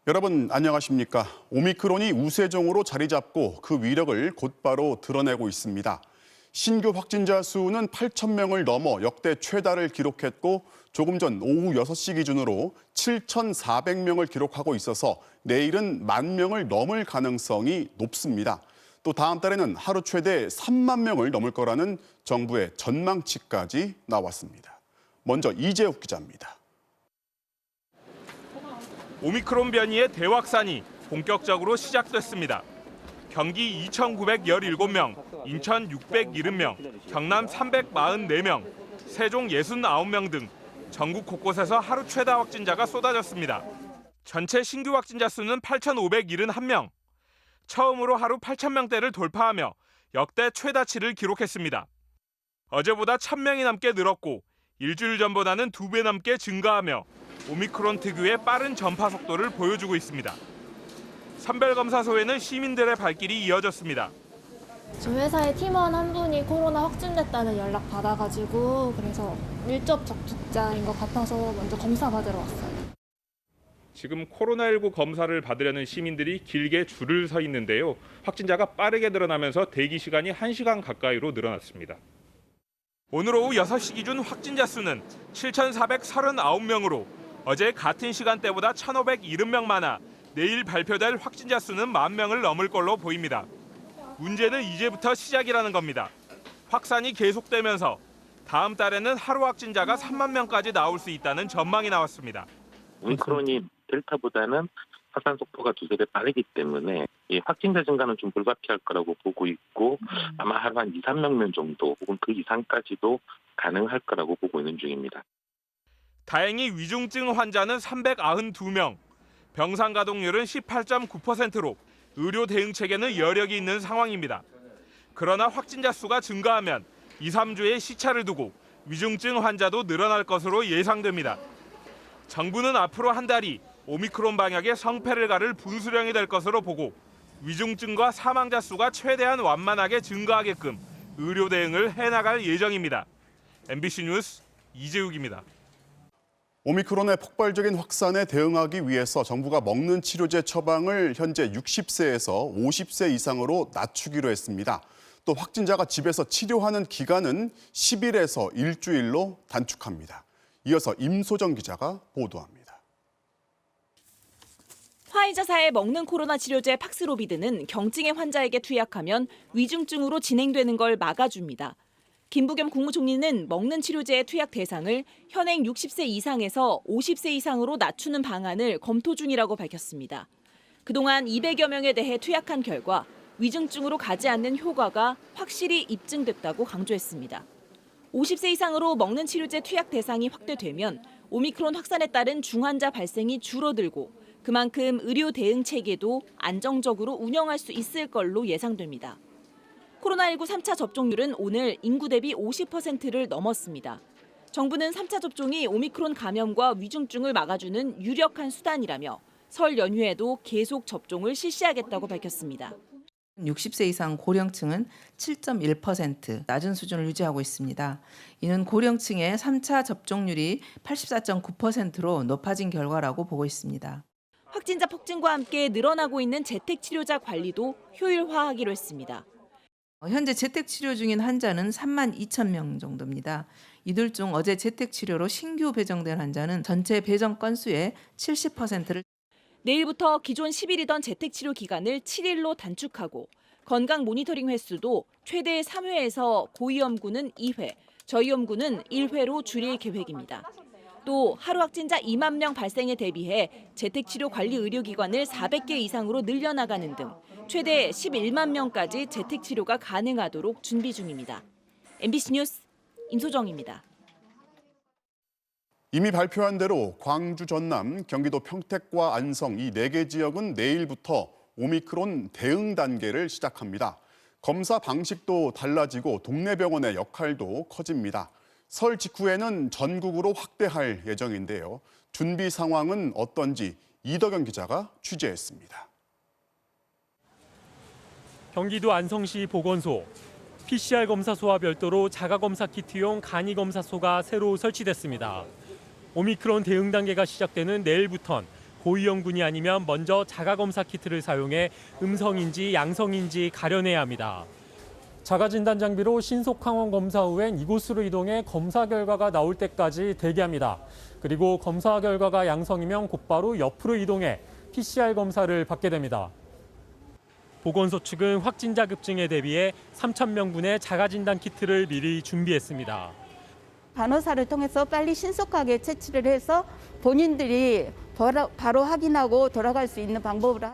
여러분 안녕하십니까? 오미크론이 우세종으로 자리 잡고 그 위력을 곧바로 드러내고 있습니다. 신규 확진자 수는 8,000명을 넘어 역대 최다를 기록했고 조금 전 오후 6시 기준으로 7,400명을 기록하고 있어서 내일은 10,000명을 넘을 가능성이 높습니다. 또 다음 달에는 하루 최대 3만 명을 넘을 거라는 정부의 전망치까지 나왔습니다. 먼저 이재욱 기자입니다. 오미크론 변이의 대확산이 본격적으로 시작됐습니다. 경기 2,917명, 인천 670명, 경남 344명, 세종 69명 등 전국 곳곳에서 하루 최다 확진자가 쏟아졌습니다. 전체 신규 확진자 수는 8,571명. 처음으로 하루 8,000명대를 돌파하며 역대 최다치를 기록했습니다. 어제보다 1,000명이 넘게 늘었고 일주일 전보다는 2배 넘게 증가하며 오미크론 특유의 빠른 전파 속도를 보여주고 있습니다. 선별검사소에는 시민들의 발길이 이어졌습니다. 저 회사의 팀원 한 분이 코로나 확진됐다는 연락 받아가지고 그래서 밀접 접촉자인 것 같아서 먼저 검사 받으러 왔어요. 지금 코로나19 검사를 받으려는 시민들이 길게 줄을 서 있는데요. 확진자가 빠르게 늘어나면서 대기 시간이 1시간 가까이로 늘어났습니다. 오늘 오후 6시 기준 확진자 수는 7,439명으로 어제 같은 시간대보다 1,570명 많아 내일 발표될 확진자 수는 10,000명을 넘을 걸로 보입니다. 문제는 이제부터 시작이라는 겁니다. 확산이 계속되면서 다음 달에는 하루 확진자가 3만 명까지 나올 수 있다는 전망이 나왔습니다. 오미크론이 델타보다는 확산 속도가 두세 배 빠르기 때문에 이 확진자 증가는 좀 불가피할 거라고 보고 있고 아마 하루 한 2, 3명 정도 혹은 그 이상까지도 가능할 거라고 보고 있는 중입니다. 다행히 위중증 환자는 392명, 병상 가동률은 18.9%로 의료 대응 체계는 여력이 있는 상황입니다. 그러나 확진자 수가 증가하면 2, 3주의 시차를 두고 위중증 환자도 늘어날 것으로 예상됩니다. 정부는 앞으로 한 달이 오미크론 방역의 성패를 가를 분수령이 될 것으로 보고 위중증과 사망자 수가 최대한 완만하게 증가하게끔 의료 대응을 해나갈 예정입니다. MBC 뉴스 이재욱입니다. 오미크론의 폭발적인 확산에 대응하기 위해서 정부가 먹는 치료제 처방을 현재 60세에서 50세 이상으로 낮추기로 했습니다. 또 확진자가 집에서 치료하는 기간은 10일에서 일주일로 단축합니다. 이어서 임소정 기자가 보도합니다. 화이자사의 먹는 코로나 치료제 팍스로비드는 경증의 환자에게 투약하면 위중증으로 진행되는 걸 막아줍니다. 김부겸 국무총리는 먹는 치료제의 투약 대상을 현행 60세 이상에서 50세 이상으로 낮추는 방안을 검토 중이라고 밝혔습니다. 그동안 200여 명에 대해 투약한 결과 위중증으로 가지 않는 효과가 확실히 입증됐다고 강조했습니다. 50세 이상으로 먹는 치료제 투약 대상이 확대되면 오미크론 확산에 따른 중환자 발생이 줄어들고 그만큼 의료 대응 체계도 안정적으로 운영할 수 있을 걸로 예상됩니다. 코로나19 3차 접종률은 오늘 인구 대비 50%를 넘었습니다. 정부는 3차 접종이 오미크론 감염과 위중증을 막아주는 유력한 수단이라며 설 연휴에도 계속 접종을 실시하겠다고 밝혔습니다. 60세 이상 고령층은 7.1% 낮은 수준을 유지하고 있습니다. 이는 고령층의 3차 접종률이 84.9%로 높아진 결과라고 보고 있습니다. 확진자 폭증과 함께 늘어나고 있는 재택치료자 관리도 효율화하기로 했습니다. 현재 재택치료 중인 환자는 3만 2천 명 정도입니다. 이들 중 어제 재택치료로 신규 배정된 환자는 전체 배정 건수의 70%를 내일부터 기존 10일이던 재택치료 기간을 7일로 단축하고 건강 모니터링 횟수도 최대 3회에서 고위험군은 2회, 저위험군은 1회로 줄일 계획입니다. 또 하루 확진자 2만 명 발생에 대비해 재택치료 관리 의료기관을 400개 이상으로 늘려나가는 등 최대 11만 명까지 재택치료가 가능하도록 준비 중입니다. MBC 뉴스 임소정입니다. 이미 발표한 대로 광주, 전남, 경기도 평택과 안성 이 4개 지역은 내일부터 오미크론 대응 단계를 시작합니다. 검사 방식도 달라지고 동네 병원의 역할도 커집니다. 설 직후에는 전국으로 확대할 예정인데요. 준비 상황은 어떤지 이덕영 기자가 취재했습니다. 경기도 안성시 보건소. PCR 검사소와 별도로 자가검사 키트용 간이검사소가 새로 설치됐습니다. 오미크론 대응 단계가 시작되는 내일부턴 고위험군이 아니면 먼저 자가검사 키트를 사용해 음성인지 양성인지 가려내야 합니다. 자가진단 장비로 신속 항원 검사 후엔 이곳으로 이동해 검사 결과가 나올 때까지 대기합니다. 그리고 검사 결과가 양성이면 곧바로 옆으로 이동해 PCR 검사를 받게 됩니다. 보건소 측은 확진자 급증에 대비해 3,000명분의 자가진단 키트를 미리 준비했습니다. 간호사를 통해서 빨리 신속하게 채취를 해서 본인들이 바로 확인하고 돌아갈 수 있는 방법으로.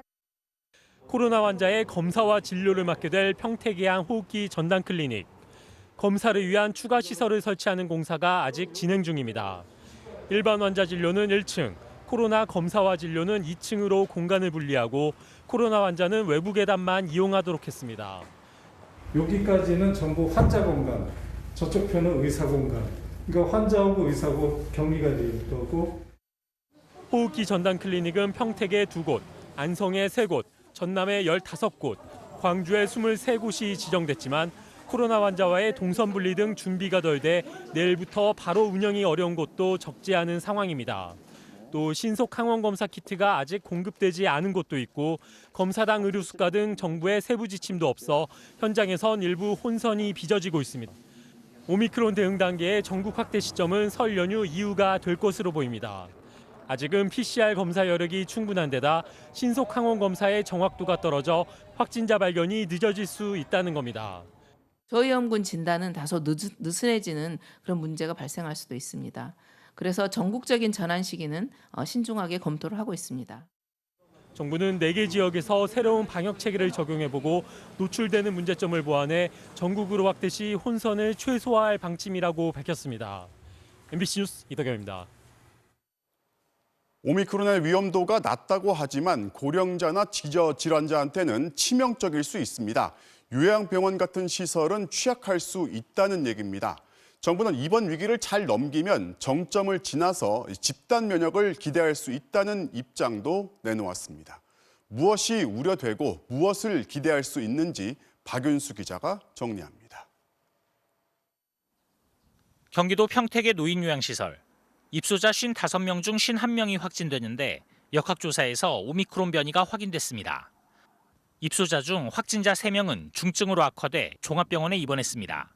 코로나 환자의 검사와 진료를 맡게 될 평택의한 호흡기 전담 클리닉. 검사를 위한 추가 시설을 설치하는 공사가 아직 진행 중입니다. 일반 환자 진료는 1층, 코로나 검사와 진료는 2층으로 공간을 분리하고 코로나 환자는 외부 계단만 이용하도록 했습니다. 여기까지는 전부 환자 공간, 저쪽 편은 의사 공간. 그러니까 환자하고 의사하고 격리가 되어 있고. 호흡기 전담 클리닉은 평택에 2곳, 안성에 3곳, 전남에 15곳, 광주에 23곳이 지정됐지만 코로나 환자와의 동선 분리 등 준비가 덜 돼 내일부터 바로 운영이 어려운 곳도 적지 않은 상황입니다. 또 신속 항원 검사 키트가 아직 공급되지 않은 곳도 있고 검사당 의료 수가 등 정부의 세부 지침도 없어 현장에선 일부 혼선이 빚어지고 있습니다. 오미크론 대응 단계의 전국 확대 시점은 설 연휴 이후가 될 것으로 보입니다. 아직은 PCR 검사 여력이 충분한 데다 신속 항원 검사의 정확도가 떨어져 확진자 발견이 늦어질 수 있다는 겁니다. 저위험군 진단은 다소 느슨해지는 그런 문제가 발생할 수도 있습니다. 그래서 전국적인 전환 시기는 신중하게 검토를 하고 있습니다. 정부는 4개 지역에서 새로운 방역 체계를 적용해보고 노출되는 문제점을 보완해 전국으로 확대 시 혼선을 최소화할 방침이라고 밝혔습니다. MBC 뉴스 이덕영입니다. 오미크론의 위험도가 낮다고 하지만 고령자나 기저질환자한테는 치명적일 수 있습니다. 요양병원 같은 시설은 취약할 수 있다는 얘기입니다. 정부는 이번 위기를 잘 넘기면 정점을 지나서 집단 면역을 기대할 수 있다는 입장도 내놓았습니다. 무엇이 우려되고 무엇을 기대할 수 있는지 박윤수 기자가 정리합니다. 경기도 평택의 노인요양시설. 입소자 55명 중 51명이 확진됐는데 역학조사에서 오미크론 변이가 확인됐습니다. 입소자 중 확진자 3명은 중증으로 악화돼 종합병원에 입원했습니다.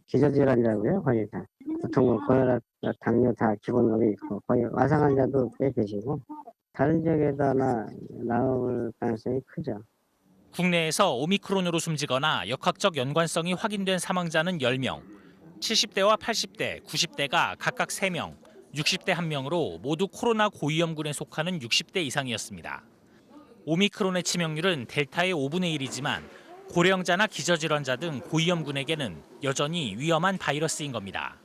기저질환자고요, 거의 다. 보통 뭐 고혈압, 당뇨 다 기본으로 있고 거의 와상 환자도 꽤 계시고 다른 지역에다나 나올 가능성이 크죠. 국내에서 오미크론으로 숨지거나 역학적 연관성이 확인된 사망자는 10명, 70대와 80대, 90대가 각각 3명, 60대 1명으로 모두 코로나 고위험군에 속하는 60대 이상이었습니다. 오미크론의 치명률은 델타의 5분의 1이지만 고령자나 기저질환자 등 고위험군에게는 여전히 위험한 바이러스인 겁니다.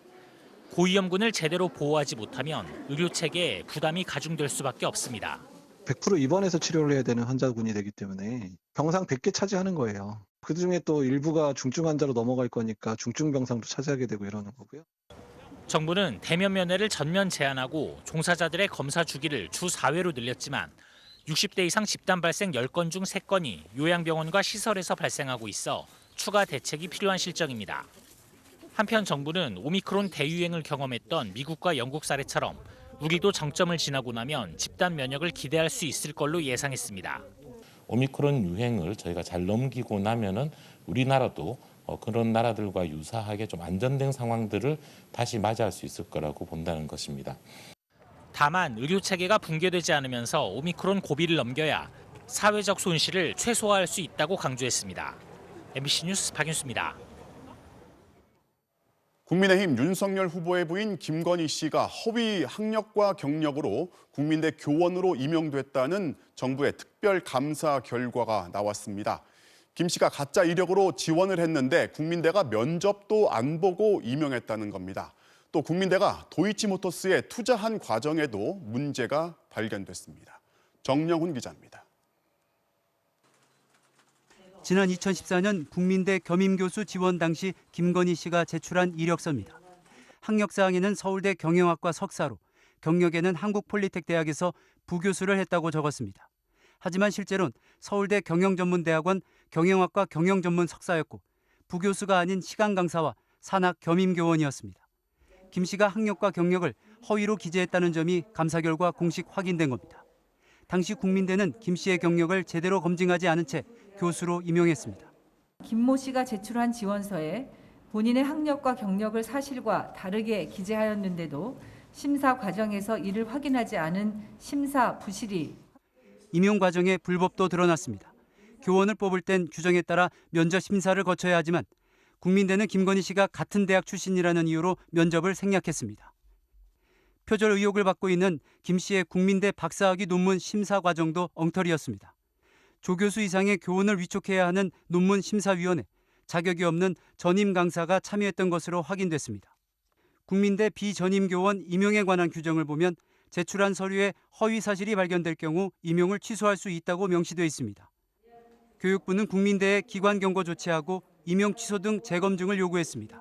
고위험군을 제대로 보호하지 못하면 의료체계에 부담이 가중될 수밖에 없습니다. 100% 입원해서 치료를 해야 되는 환자군이 되기 때문에 병상 100개 차지하는 거예요. 그중에 또 일부가 중증 환자로 넘어갈 거니까 중증 병상도 차지하게 되고 이러는 거고요. 정부는 대면 면회를 전면 제한하고 종사자들의 검사 주기를 주 4회로 늘렸지만 60대 이상 집단 발생 10건 중 3건이 요양병원과 시설에서 발생하고 있어 추가 대책이 필요한 실정입니다. 한편 정부는 오미크론 대유행을 경험했던 미국과 영국 사례처럼 우리도 정점을 지나고 나면 집단 면역을 기대할 수 있을 걸로 예상했습니다. 오미크론 유행을 저희가 잘 넘기고 나면은 우리나라도 그런 나라들과 유사하게 좀 안전된 상황들을 다시 맞이할 수 있을 거라고 본다는 것입니다. 다만 의료체계가 붕괴되지 않으면서 오미크론 고비를 넘겨야 사회적 손실을 최소화할 수 있다고 강조했습니다. MBC 뉴스 박윤수입니다. 국민의힘 윤석열 후보의 부인 김건희 씨가 허위 학력과 경력으로 국민대 교원으로 임용됐다는 정부의 특별감사 결과가 나왔습니다. 김 씨가 가짜 이력으로 지원을 했는데 국민대가 면접도 안 보고 임용했다는 겁니다. 또 국민대가 도이치모터스에 투자한 과정에도 문제가 발견됐습니다. 정영훈 기자입니다. 지난 2014년 국민대 겸임교수 지원 당시 김건희 씨가 제출한 이력서입니다. 학력사항에는 서울대 경영학과 석사로, 경력에는 한국폴리텍대학에서 부교수를 했다고 적었습니다. 하지만 실제로는 서울대 경영전문대학원 경영학과 경영전문 석사였고 부교수가 아닌 시간 강사와 산학 겸임교원이었습니다. 김 씨가 학력과 경력을 허위로 기재했다는 점이 감사 결과 공식 확인된 겁니다. 당시 국민대는 김 씨의 경력을 제대로 검증하지 않은 채 교수로 임용했습니다. 김모 씨가 제출한 지원서에 본인의 학력과 경력을 사실과 다르게 기재하였는데도 심사 과정에서 이를 확인하지 않은 심사 부실이 임용 과정에 불법도 드러났습니다. 교원을 뽑을 땐 규정에 따라 면접 심사를 거쳐야 하지만 국민대는 김건희 씨가 같은 대학 출신이라는 이유로 면접을 생략했습니다. 표절 의혹을 받고 있는 김 씨의 국민대 박사학위 논문 심사 과정도 엉터리였습니다. 조 교수 이상의 교원을 위촉해야 하는 논문 심사위원회, 자격이 없는 전임 강사가 참여했던 것으로 확인됐습니다. 국민대 비전임 교원 임용에 관한 규정을 보면 제출한 서류에 허위 사실이 발견될 경우 임용을 취소할 수 있다고 명시되어 있습니다. 교육부는 국민대에 기관 경고 조치하고 임용 취소 등 재검증을 요구했습니다.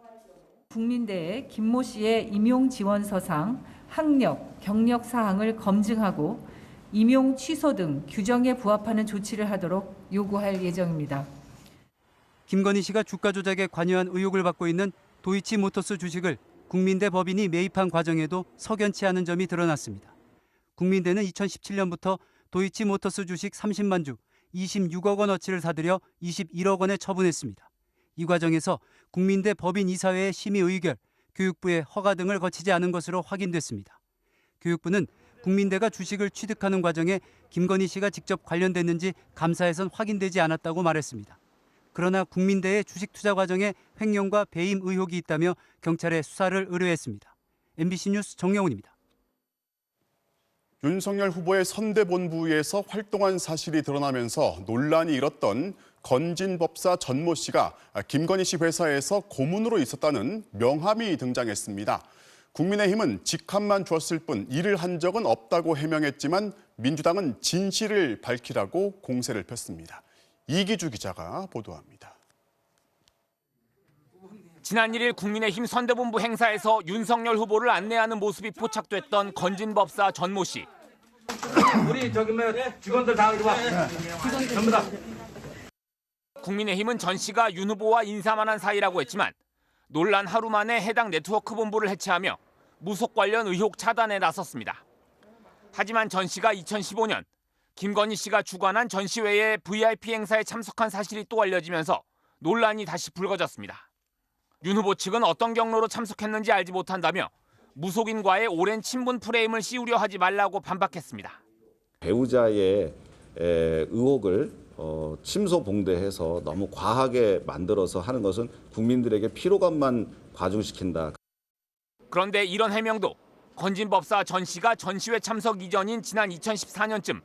국민대에 김모 씨의 임용 지원서상 학력, 경력 사항을 검증하고 임용 취소 등 규정에 부합하는 조치를 하도록 요구할 예정입니다. 김건희 씨가 주가 조작에 관여한 의혹을 받고 있는 도이치모터스 주식을 국민대 법인이 매입한 과정에도 석연치 않은 점이 드러났습니다. 국민대는 2017년부터 도이치모터스 주식 30만 주, 26억 원어치를 사들여 21억 원에 처분했습니다. 이 과정에서 국민대 법인 이사회의 심의 의결, 교육부의 허가 등을 거치지 않은 것으로 확인됐습니다. 교육부는 국민대가 주식을 취득하는 과정에 김건희 씨가 직접 관련됐는지 감사에선 확인되지 않았다고 말했습니다. 그러나 국민대의 주식 투자 과정에 횡령과 배임 의혹이 있다며 경찰에 수사를 의뢰했습니다. MBC 뉴스 정영훈입니다. 윤석열 후보의 선대본부에서 활동한 사실이 드러나면서 논란이 일었던 건진법사 전모 씨가 김건희 씨 회사에서 고문으로 있었다는 명함이 등장했습니다. 국민의힘은 직함만 주었을 뿐 일을 한 적은 없다고 해명했지만 민주당은 진실을 밝히라고 공세를 폈습니다. 이기주 기자가 보도합니다. 지난 1일 국민의힘 선대본부 행사에서 윤석열 후보를 안내하는 모습이 포착됐던 건진법사 전모 씨. 우리 직원들 다 이리 와. 전부 다. 국민의힘은 전 씨가 윤 후보와 인사만 한 사이라고 했지만 논란 하루 만에 해당 네트워크 본부를 해체하며 무속 관련 의혹 차단에 나섰습니다. 하지만 전 씨가 2015년 김건희 씨가 주관한 전시회의 VIP 행사에 참석한 사실이 또 알려지면서 논란이 다시 불거졌습니다. 윤 후보 측은 어떤 경로로 참석했는지 알지 못한다며 무속인과의 오랜 친분 프레임을 씌우려 하지 말라고 반박했습니다. 배우자의 의혹을 침소봉대해서 너무 과하게 만들어서 하는 것은 국민들에게 피로감만 가중시킨다. 그런데 이런 해명도 건진법사 전 씨가 전시회 참석 이전인 지난 2014년쯤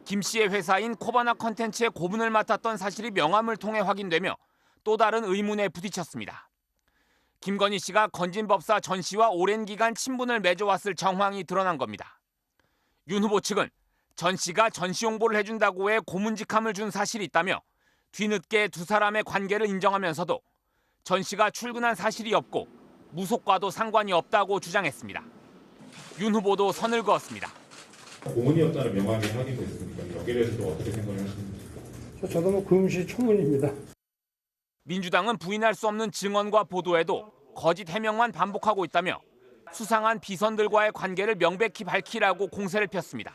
김 씨의 회사인 코바나 컨텐츠의 고문을 맡았던 사실이 명함을 통해 확인되며 또 다른 의문에 부딪혔습니다. 김건희 씨가 건진법사 전 씨와 오랜 기간 친분을 맺어왔을 정황이 드러난 겁니다. 윤 후보 측은 전 씨가 전시 홍보를 해준다고 해 고문직함을 준 사실이 있다며 뒤늦게 두 사람의 관계를 인정하면서도 전 씨가 출근한 사실이 없고 무속과도 상관이 없다고 주장했습니다. 윤 후보도 선을 그었습니다. 고문이었다는 명함이 확인됐습니다. 여기에 대해서도 어떻게 생각을 하십니까? 저도 금시초문입니다. 민주당은 부인할 수 없는 증언과 보도에도 거짓 해명만 반복하고 있다며 수상한 비선들과의 관계를 명백히 밝히라고 공세를 폈습니다.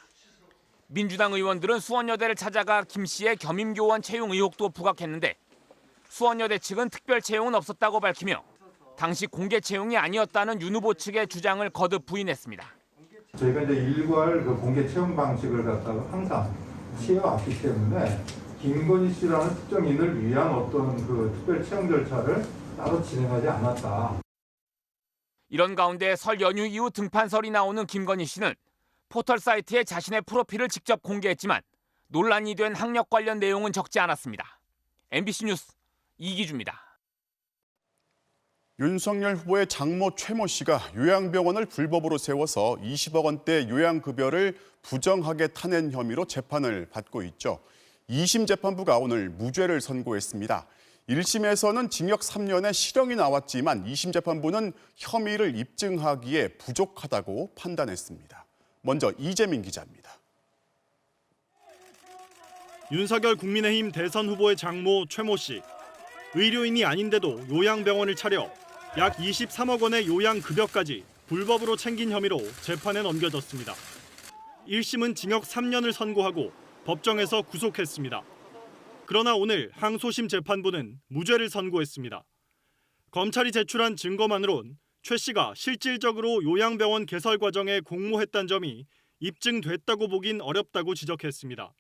민주당 의원들은 수원여대를 찾아가 김 씨의 겸임교원 채용 의혹도 부각했는데 수원여대 측은 특별 채용은 없었다고 밝히며 당시 공개 채용이 아니었다는 윤 후보 측의 주장을 거듭 부인했습니다. 저희가 이제 일괄 그 공개 채용 방식을 갖다가 항상 취해왔기 때문에 김건희 씨라는 특정인을 위한 어떤 그 특별 채용 절차를 따로 진행하지 않았다. 이런 가운데 설 연휴 이후 등판설이 나오는 김건희 씨는 포털 사이트에 자신의 프로필을 직접 공개했지만 논란이 된 학력 관련 내용은 적지 않았습니다. MBC 뉴스 이기주입니다. 윤석열 후보의 장모 최모 씨가 요양병원을 불법으로 세워서 20억 원대 요양급여를 부정하게 타낸 혐의로 재판을 받고 있죠. 2심 재판부가 오늘 무죄를 선고했습니다. 1심에서는 징역 3년의 실형이 나왔지만 2심 재판부는 혐의를 입증하기에 부족하다고 판단했습니다. 먼저 이재민 기자입니다. 윤석열 국민의힘 대선 후보의 장모 최모 씨. 의료인이 아닌데도 요양병원을 차려 약 23억 원의 요양급여까지 불법으로 챙긴 혐의로 재판에 넘겨졌습니다. 1심은 징역 3년을 선고하고 법정에서 구속했습니다. 그러나 오늘 항소심 재판부는 무죄를 선고했습니다. 검찰이 제출한 증거만으론 최 씨가 실질적으로 요양병원 개설 과정에 공모했다는 점이 입증됐다고 보긴 어렵다고 지적했습니다.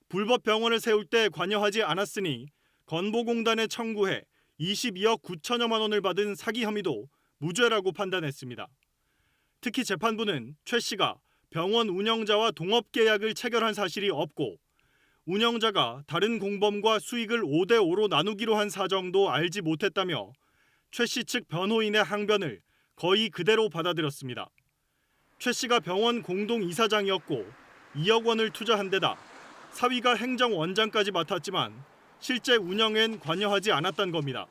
불법 병원을 세울 때 관여하지 않았으니 건보공단에 청구해 22억 9천여만 원을 받은 사기 혐의도 무죄라고 판단했습니다. 특히 재판부는 최 씨가 병원 운영자와 동업 계약을 체결한 사실이 없고 운영자가 다른 공범과 수익을 5대5로 나누기로 한 사정도 알지 못했다며 최 씨 측 변호인의 항변을 거의 그대로 받아들였습니다. 최 씨가 병원 공동 이사장이었고 2억 원을 투자한 데다 사위가 행정원장까지 맡았지만 실제 운영엔 관여하지 않았던 겁니다.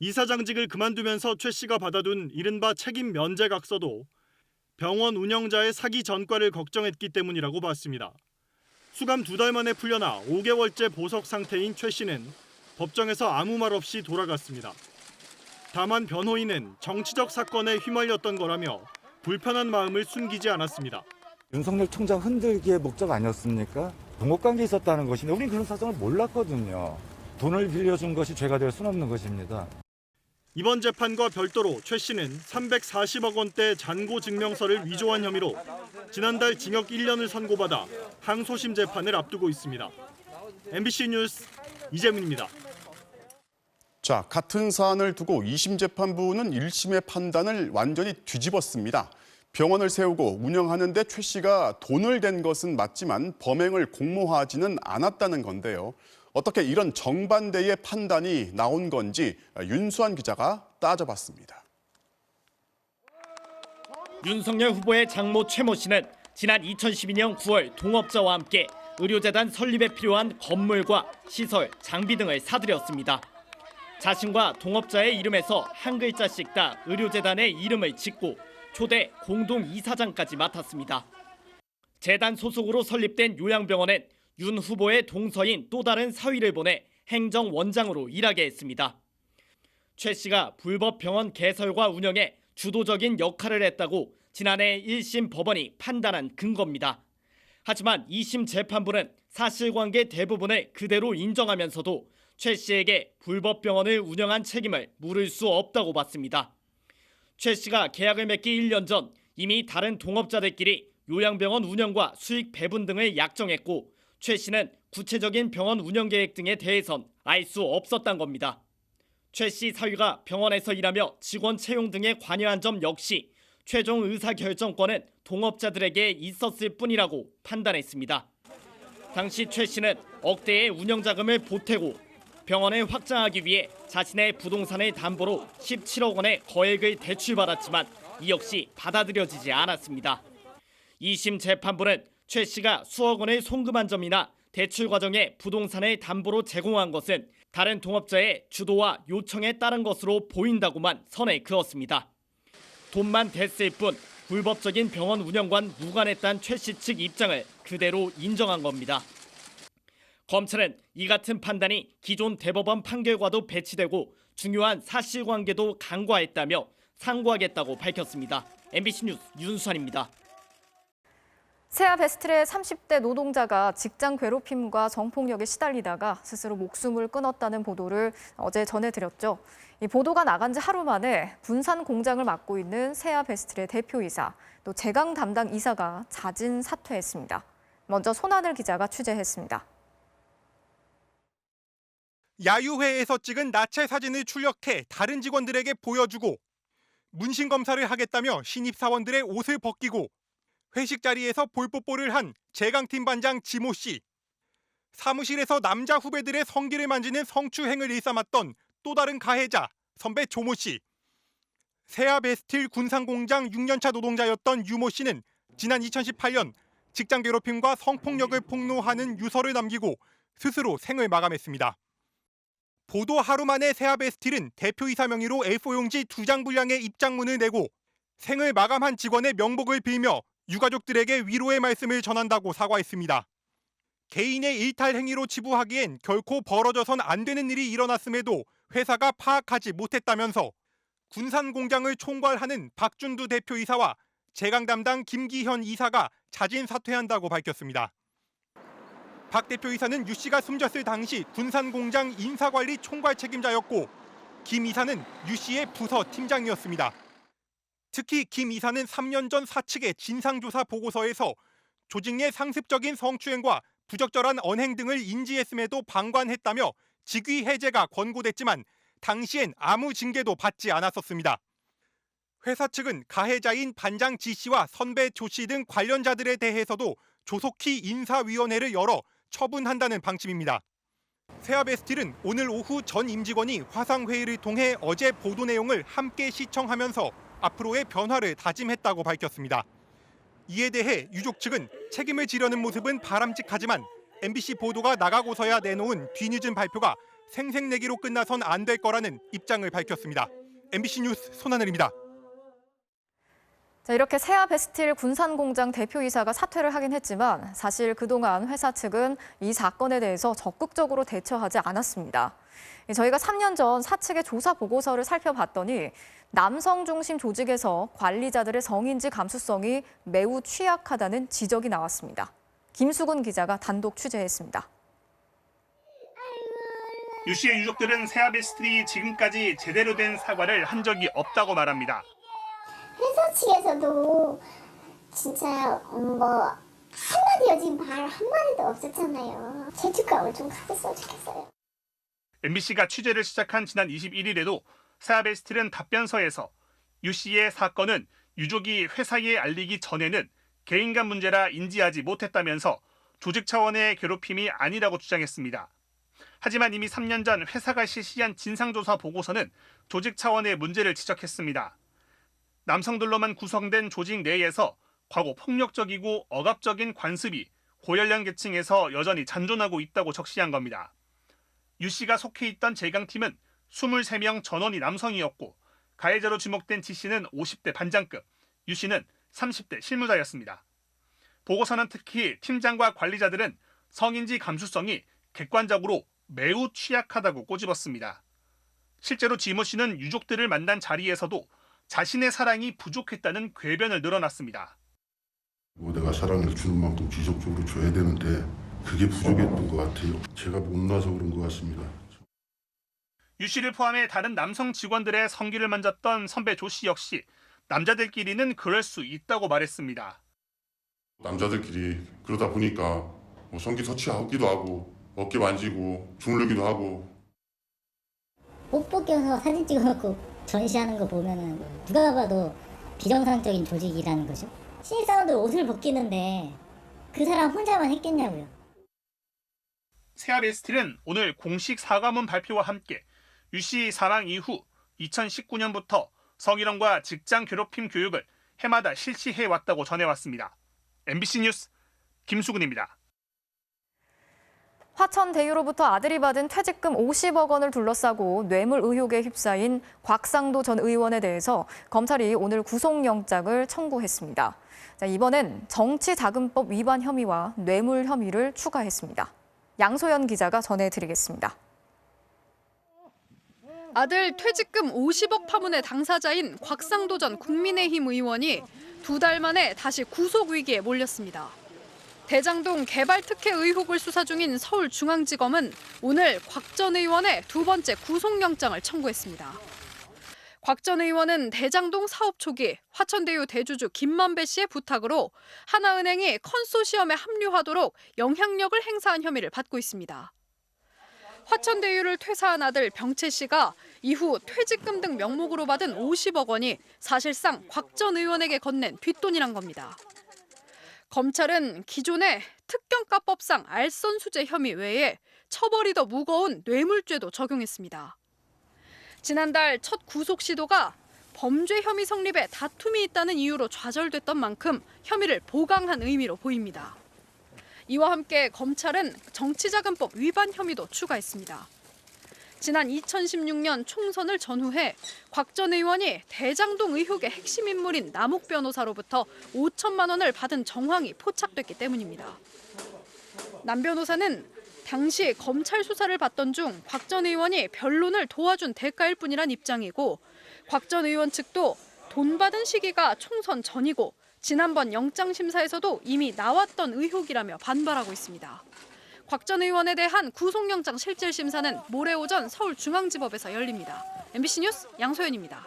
이사장직을 그만두면서 최 씨가 받아둔 이른바 책임 면제각서도 병원 운영자의 사기 전과를 걱정했기 때문이라고 봤습니다. 수감 2달 만에 풀려나 5개월째 보석 상태인 최 씨는 법정에서 아무 말 없이 돌아갔습니다. 다만 변호인은 정치적 사건에 휘말렸던 거라며 불편한 마음을 숨기지 않았습니다. 윤석열 총장 흔들기의 목적 아니었습니까? 동업관계 있었다는 것인데 우린 그런 사정을 몰랐거든요. 돈을 빌려준 것이 죄가 될 수는 없는 것입니다. 이번 재판과 별도로 최 씨는 340억 원대 잔고 증명서를 위조한 혐의로 지난달 징역 1년을 선고받아 항소심 재판을 앞두고 있습니다. MBC 뉴스 이재문입니다. 자, 같은 사안을 두고 2심 재판부는 1심의 판단을 완전히 뒤집었습니다. 병원을 세우고 운영하는데 최 씨가 돈을 댄 것은 맞지만 범행을 공모하지는 않았다는 건데요. 어떻게 이런 정반대의 판단이 나온 건지 윤수환 기자가 따져봤습니다. 윤석열 후보의 장모 최모 씨는 지난 2012년 9월 동업자와 함께 의료재단 설립에 필요한 건물과 시설, 장비 등을 사들였습니다. 자신과 동업자의 이름에서 한 글자씩 다 의료재단의 이름을 짓고 초대 공동 이사장까지 맡았습니다. 재단 소속으로 설립된 요양병원은 윤 후보의 동서인 또 다른 사위를 보내 행정원장으로 일하게 했습니다. 최 씨가 불법 병원 개설과 운영에 주도적인 역할을 했다고 지난해 1심 법원이 판단한 근거입니다. 하지만 2심 재판부는 사실관계 대부분을 그대로 인정하면서도 최 씨에게 불법 병원을 운영한 책임을 물을 수 없다고 봤습니다. 최 씨가 계약을 맺기 1년 전 이미 다른 동업자들끼리 요양병원 운영과 수익 배분 등을 약정했고 최 씨는 구체적인 병원 운영 계획 등에 대해선 알 수 없었던 겁니다. 최 씨 사위가 병원에서 일하며 직원 채용 등에 관여한 점 역시 최종 의사결정권은 동업자들에게 있었을 뿐이라고 판단했습니다. 당시 최 씨는 억대의 운영 자금을 보태고 병원을 확장하기 위해 자신의 부동산을 담보로 17억 원의 거액을 대출받았지만 이 역시 받아들여지지 않았습니다. 2심 재판부는 최 씨가 수억 원을 송금한 점이나 대출 과정에 부동산을 담보로 제공한 것은 다른 동업자의 주도와 요청에 따른 것으로 보인다고만 선을 그었습니다. 돈만 댔을 뿐 불법적인 병원 운영과는 무관했다는 최 씨 측 입장을 그대로 인정한 겁니다. 검찰은 이 같은 판단이 기존 대법원 판결과도 배치되고 중요한 사실관계도 간과했다며 상고하겠다고 밝혔습니다. MBC 뉴스 윤수환입니다. 세아 베스트의 30대 노동자가 직장 괴롭힘과 성폭력에 시달리다가 스스로 목숨을 끊었다는 보도를 어제 전해드렸죠. 이 보도가 나간 지 하루 만에 군산 공장을 맡고 있는 세아 베스트의 대표이사, 또 제강 담당 이사가 자진 사퇴했습니다. 먼저 손하늘 기자가 취재했습니다. 야유회에서 찍은 나체 사진을 출력해 다른 직원들에게 보여주고 문신 검사를 하겠다며 신입사원들의 옷을 벗기고 회식 자리에서 볼뽀뽀를 한 제강팀 반장 지모 씨. 사무실에서 남자 후배들의 성기를 만지는 성추행을 일삼았던 또 다른 가해자 선배 조모 씨. 세아 베스틸 군산공장 6년차 노동자였던 유모 씨는 지난 2018년 직장 괴롭힘과 성폭력을 폭로하는 유서를 남기고 스스로 생을 마감했습니다. 보도 하루 만에 세아 베스틸은 대표이사 명의로 A4용지 2장 분량의 입장문을 내고 생을 마감한 직원의 명복을 빌며 유가족들에게 위로의 말씀을 전한다고 사과했습니다. 개인의 일탈 행위로 치부하기엔 결코 벌어져선 안 되는 일이 일어났음에도 회사가 파악하지 못했다면서 군산 공장을 총괄하는 박준두 대표이사와 제강 담당 김기현 이사가 자진 사퇴한다고 밝혔습니다. 박 대표 이사는 유 씨가 숨졌을 당시 군산공장 인사관리 총괄 책임자였고 김 이사는 유 씨의 부서 팀장이었습니다. 특히 김 이사는 3년 전 사측의 진상조사 보고서에서 조직 내 상습적인 성추행과 부적절한 언행 등을 인지했음에도 방관했다며 직위 해제가 권고됐지만 당시엔 아무 징계도 받지 않았었습니다. 회사 측은 가해자인 반장 지 씨와 선배 조 씨 등 관련자들에 대해서도 조속히 인사위원회를 열어 처분한다는 방침입니다. 세아베스틸은 오늘 오후 전 임직원이 화상회의를 통해 어제 보도 내용을 함께 시청하면서 앞으로의 변화를 다짐했다고 밝혔습니다. 이에 대해 유족 측은 책임을 지려는 모습은 바람직하지만 MBC 보도가 나가고서야 내놓은 뒤늦은 발표가 생색내기로 끝나선 안 될 거라는 입장을 밝혔습니다. MBC 뉴스 손하늘입니다. 자, 이렇게 세아베스틸 군산공장 대표이사가 사퇴를 하긴 했지만 사실 그동안 회사 측은 이 사건에 대해서 적극적으로 대처하지 않았습니다. 저희가 3년 전 사측의 조사 보고서를 살펴봤더니 남성 중심 조직에서 관리자들의 성인지 감수성이 매우 취약하다는 지적이 나왔습니다. 김수근 기자가 단독 취재했습니다. 유 씨의 유족들은 세아베스틸이 지금까지 제대로 된 사과를 한 적이 없다고 말합니다. 회사 측에서도 진짜 한마디 여지 말 한마디도 없었잖아요. 죄책감을 좀 가졌으면 좋겠어요. MBC가 취재를 시작한 지난 21일에도 세아베스틸은 답변서에서 유 씨의 사건은 유족이 회사에 알리기 전에는 개인 간 문제라 인지하지 못했다면서 조직 차원의 괴롭힘이 아니라고 주장했습니다. 하지만 이미 3년 전 회사가 실시한 진상조사 보고서는 조직 차원의 문제를 지적했습니다. 남성들로만 구성된 조직 내에서 과거 폭력적이고 억압적인 관습이 고연령 계층에서 여전히 잔존하고 있다고 적시한 겁니다. 유 씨가 속해 있던 제강팀은 23명 전원이 남성이었고 가해자로 지목된 지 씨는 50대 반장급, 유 씨는 30대 실무자였습니다. 보고서는 특히 팀장과 관리자들은 성인지 감수성이 객관적으로 매우 취약하다고 꼬집었습니다. 실제로 지모 씨는 유족들을 만난 자리에서도 자신의 사랑이 부족했다는 궤변을 늘어놨습니다. 내가 사랑을 주는 만큼 지속적으로 줘야 되는데 그게 부족했던 것 같아요. 제가 못나서 그런 것 같습니다. 유 씨를 포함해 다른 남성 직원들의 성기를 만졌던 선배 조 씨 역시 남자들끼리는 그럴 수 있다고 말했습니다. 남자들끼리 그러다 보니까 성기 터치하기도 하고 어깨 만지고 주물르기도 하고. 옷 벗겨서 사진 찍어놓고 전시하는 거 보면은 누가 봐도 비정상적인 조직이라는 거죠. 신입사원들 옷을 벗기는데 그 사람 혼자만 했겠냐고요. 세아베스틸은 오늘 공식 사과문 발표와 함께 유 씨 사망 이후 2019년부터 성희롱과 직장 괴롭힘 교육을 해마다 실시해왔다고 전해왔습니다. MBC 뉴스 김수근입니다. 화천대유로부터 아들이 받은 퇴직금 50억 원을 둘러싸고 뇌물 의혹에 휩싸인 곽상도 전 의원에 대해서 검찰이 오늘 구속영장을 청구했습니다. 자, 이번엔 정치자금법 위반 혐의와 뇌물 혐의를 추가했습니다. 양소연 기자가 전해드리겠습니다. 아들 퇴직금 50억 파문의 당사자인 곽상도 전 국민의힘 의원이 2달 만에 다시 구속 위기에 몰렸습니다. 대장동 개발 특혜 의혹을 수사 중인 서울중앙지검은 오늘 곽 전 의원의 두 번째 구속영장을 청구했습니다. 곽 전 의원은 대장동 사업 초기 화천대유 대주주 김만배 씨의 부탁으로 하나은행이 컨소시엄에 합류하도록 영향력을 행사한 혐의를 받고 있습니다. 화천대유를 퇴사한 아들 병채 씨가 이후 퇴직금 등 명목으로 받은 50억 원이 사실상 곽 전 의원에게 건넨 뒷돈이란 겁니다. 검찰은 기존의 특경가법상 알선수재 혐의 외에 처벌이 더 무거운 뇌물죄도 적용했습니다. 지난달 첫 구속 시도가 범죄 혐의 성립에 다툼이 있다는 이유로 좌절됐던 만큼 혐의를 보강한 의미로 보입니다. 이와 함께 검찰은 정치자금법 위반 혐의도 추가했습니다. 지난 2016년 총선을 전후해 곽 전 의원이 대장동 의혹의 핵심 인물인 남욱 변호사로부터 5천만 원을 받은 정황이 포착됐기 때문입니다. 남 변호사는 당시 검찰 수사를 받던 중 곽 전 의원이 변론을 도와준 대가일 뿐이란 입장이고 곽 전 의원 측도 돈 받은 시기가 총선 전이고 지난번 영장심사에서도 이미 나왔던 의혹이라며 반발하고 있습니다. 곽 전 의원에 대한 구속영장 실질심사는 모레 오전 서울중앙지법에서 열립니다. MBC 뉴스 양소연입니다.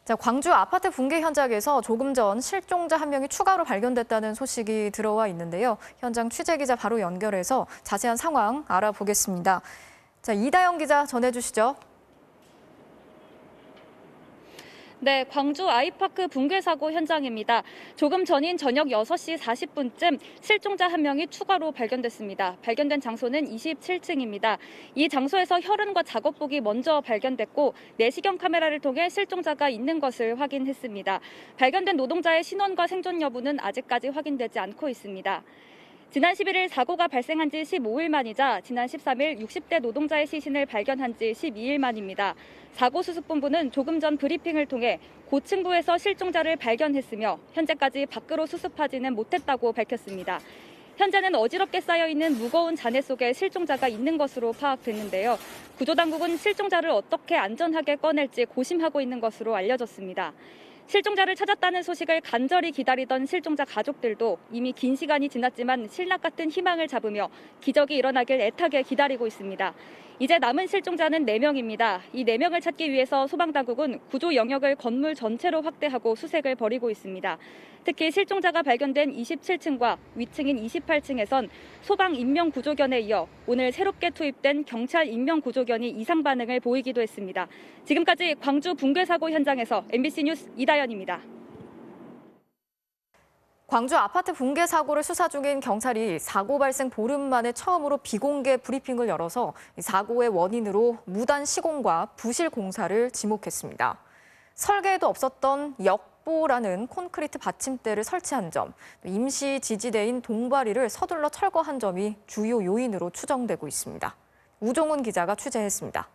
자, 광주 아파트 붕괴 현장에서 조금 전 실종자 한 명이 추가로 발견됐다는 소식이 들어와 있는데요. 현장 취재기자 바로 연결해서 자세한 상황 알아보겠습니다. 자, 이다영 기자 전해주시죠. 네, 광주 아이파크 붕괴 사고 현장입니다. 조금 전인 저녁 6시 40분쯤 실종자 한 명이 추가로 발견됐습니다. 발견된 장소는 27층입니다. 이 장소에서 혈흔과 작업복이 먼저 발견됐고 내시경 카메라를 통해 실종자가 있는 것을 확인했습니다. 발견된 노동자의 신원과 생존 여부는 아직까지 확인되지 않고 있습니다. 지난 11일 사고가 발생한 지 15일 만이자 지난 13일 60대 노동자의 시신을 발견한 지 12일 만입니다. 사고수습본부는 조금 전 브리핑을 통해 고층부에서 실종자를 발견했으며 현재까지 밖으로 수습하지는 못했다고 밝혔습니다. 현재는 어지럽게 쌓여있는 무거운 잔해 속에 실종자가 있는 것으로 파악됐는데요. 구조당국은 실종자를 어떻게 안전하게 꺼낼지 고심하고 있는 것으로 알려졌습니다. 실종자를 찾았다는 소식을 간절히 기다리던 실종자 가족들도 이미 긴 시간이 지났지만 신락 같은 희망을 잡으며 기적이 일어나길 애타게 기다리고 있습니다. 이제 남은 실종자는 4명입니다. 이 4명을 찾기 위해서 소방당국은 구조 영역을 건물 전체로 확대하고 수색을 벌이고 있습니다. 특히 실종자가 발견된 27층과 위층인 28층에선 소방 인명구조견에 이어 오늘 새롭게 투입된 경찰 인명구조견이 이상 반응을 보이기도 했습니다. 지금까지 광주 붕괴 사고 현장에서 MBC 뉴스 이다연입니다. 광주 아파트 붕괴 사고를 수사 중인 경찰이 사고 발생 보름 만에 처음으로 비공개 브리핑을 열어서 사고의 원인으로 무단 시공과 부실 공사를 지목했습니다. 설계에도 없었던 역보라는 콘크리트 받침대를 설치한 점, 임시 지지대인 동바리를 서둘러 철거한 점이 주요 요인으로 추정되고 있습니다. 우종훈 기자가 취재했습니다.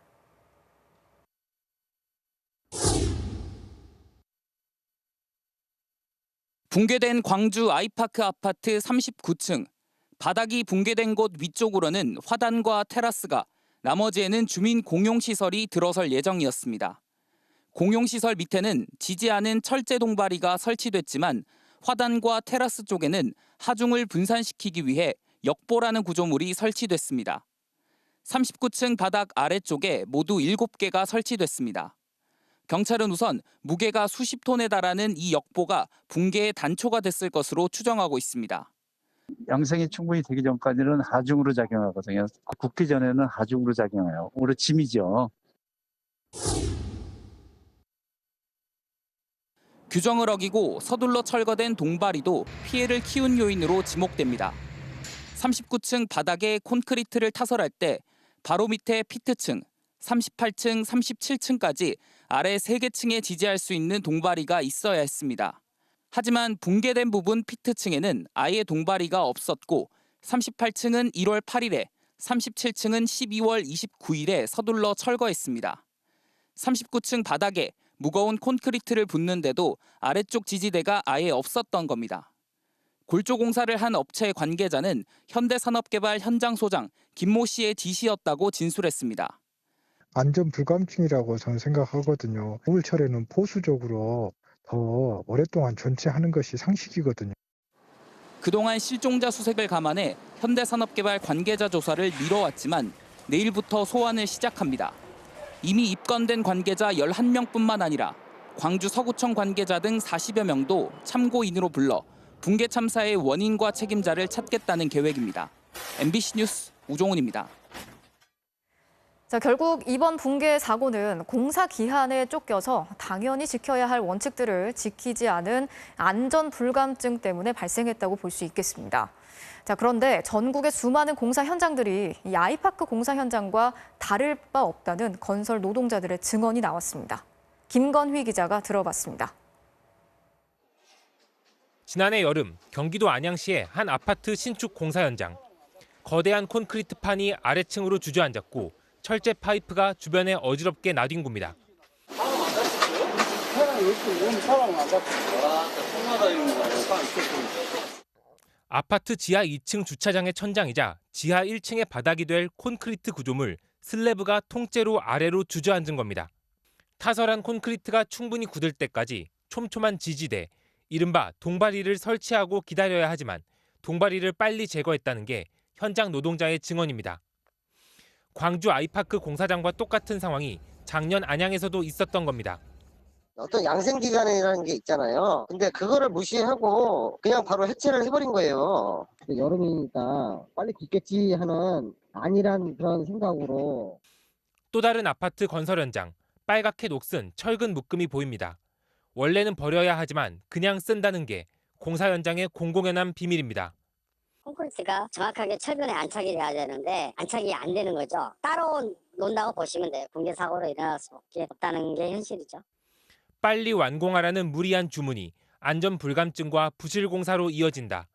붕괴된 광주 아이파크 아파트 39층. 바닥이 붕괴된 곳 위쪽으로는 화단과 테라스가, 나머지에는 주민 공용시설이 들어설 예정이었습니다. 공용시설 밑에는 지지 않은 철제 동바리가 설치됐지만 화단과 테라스 쪽에는 하중을 분산시키기 위해 역보라는 구조물이 설치됐습니다. 39층 바닥 아래쪽에 모두 7개가 설치됐습니다. 경찰은 우선 무게가 수십 톤에 달하는 이 역보가 붕괴의 단초가 됐을 것으로 추정하고 있습니다. 양성이 충분히 되기 전까지는 하중으로 작용하거든요. 굳기 전에는 하중으로 작용해요. 오히려 짐이죠. 규정을 어기고 서둘러 철거된 동바리도 피해를 키운 요인으로 지목됩니다. 39층 바닥에 콘크리트를 타설할 때 바로 밑에 피트층, 38층, 37층까지 아래 3개 층에 지지할 수 있는 동바리가 있어야 했습니다. 하지만 붕괴된 부분 피트층에는 아예 동바리가 없었고 38층은 1월 8일에, 37층은 12월 29일에 서둘러 철거했습니다. 39층 바닥에 무거운 콘크리트를 붓는데도 아래쪽 지지대가 아예 없었던 겁니다. 골조 공사를 한 업체 관계자는 현대산업개발 현장소장 김모 씨의 지시였다고 진술했습니다. 안전 불감증이라고 저는 생각하거든요. 겨울철에는 보수적으로 더 오랫동안 전체하는 것이 상식이거든요. 그동안 실종자 수색을 감안해 현대산업개발 관계자 조사를 미뤄왔지만 내일부터 소환을 시작합니다. 이미 입건된 관계자 11명뿐만 아니라 광주 서구청 관계자 등 40여 명도 참고인으로 불러 붕괴 참사의 원인과 책임자를 찾겠다는 계획입니다. MBC 뉴스 우종훈입니다. 자, 결국 이번 붕괴 사고는 공사 기한에 쫓겨서 당연히 지켜야 할 원칙들을 지키지 않은 안전 불감증 때문에 발생했다고 볼 수 있겠습니다. 자, 그런데 전국의 수많은 공사 현장들이 이 아이파크 공사 현장과 다를 바 없다는 건설 노동자들의 증언이 나왔습니다. 김건휘 기자가 들어봤습니다. 지난해 여름 경기도 안양시의 한 아파트 신축 공사 현장. 거대한 콘크리트판이 아래층으로 주저앉았고 철제 파이프가 주변에 어지럽게 나뉜 겁니다. 아파트 지하 2층 주차장의 천장이자 지하 1층의 바닥이 될 콘크리트 구조물 슬래브가 통째로 아래로 주저앉은 겁니다. 타설한 콘크리트가 충분히 굳을 때까지 촘촘한 지지대, 이른바 동바리를 설치하고 기다려야 하지만 동바리를 빨리 제거했다는 게 현장 노동자의 증언입니다. 광주 아이파크 공사장과 똑같은 상황이 작년 안양에서도 있었던 겁니다. 어떤 양생기간이라는 게 있잖아요. 근데 그거를 무시하고 그냥 바로 해체를 해버린 거예요. 여름이니까 빨리 굳겠지 하는 안일한 그런 생각으로. 또 다른 아파트 건설 현장, 빨갛게 녹슨 철근 묶음이 보입니다. 원래는 버려야 하지만 그냥 쓴다는 게 공사 현장의 공공연한 비밀입니다. 콘크리트가 정확하게 철근에 안착이 돼야 되는데 안착이 안 되는 거죠. 따로 놓는다고 보시면 돼요. 붕괴 사고로 일어날 수밖에 없다는 게 현실이죠. 빨리 완공하라는 무리한 주문이 안전 불감증과 부실 공사로 이어진다.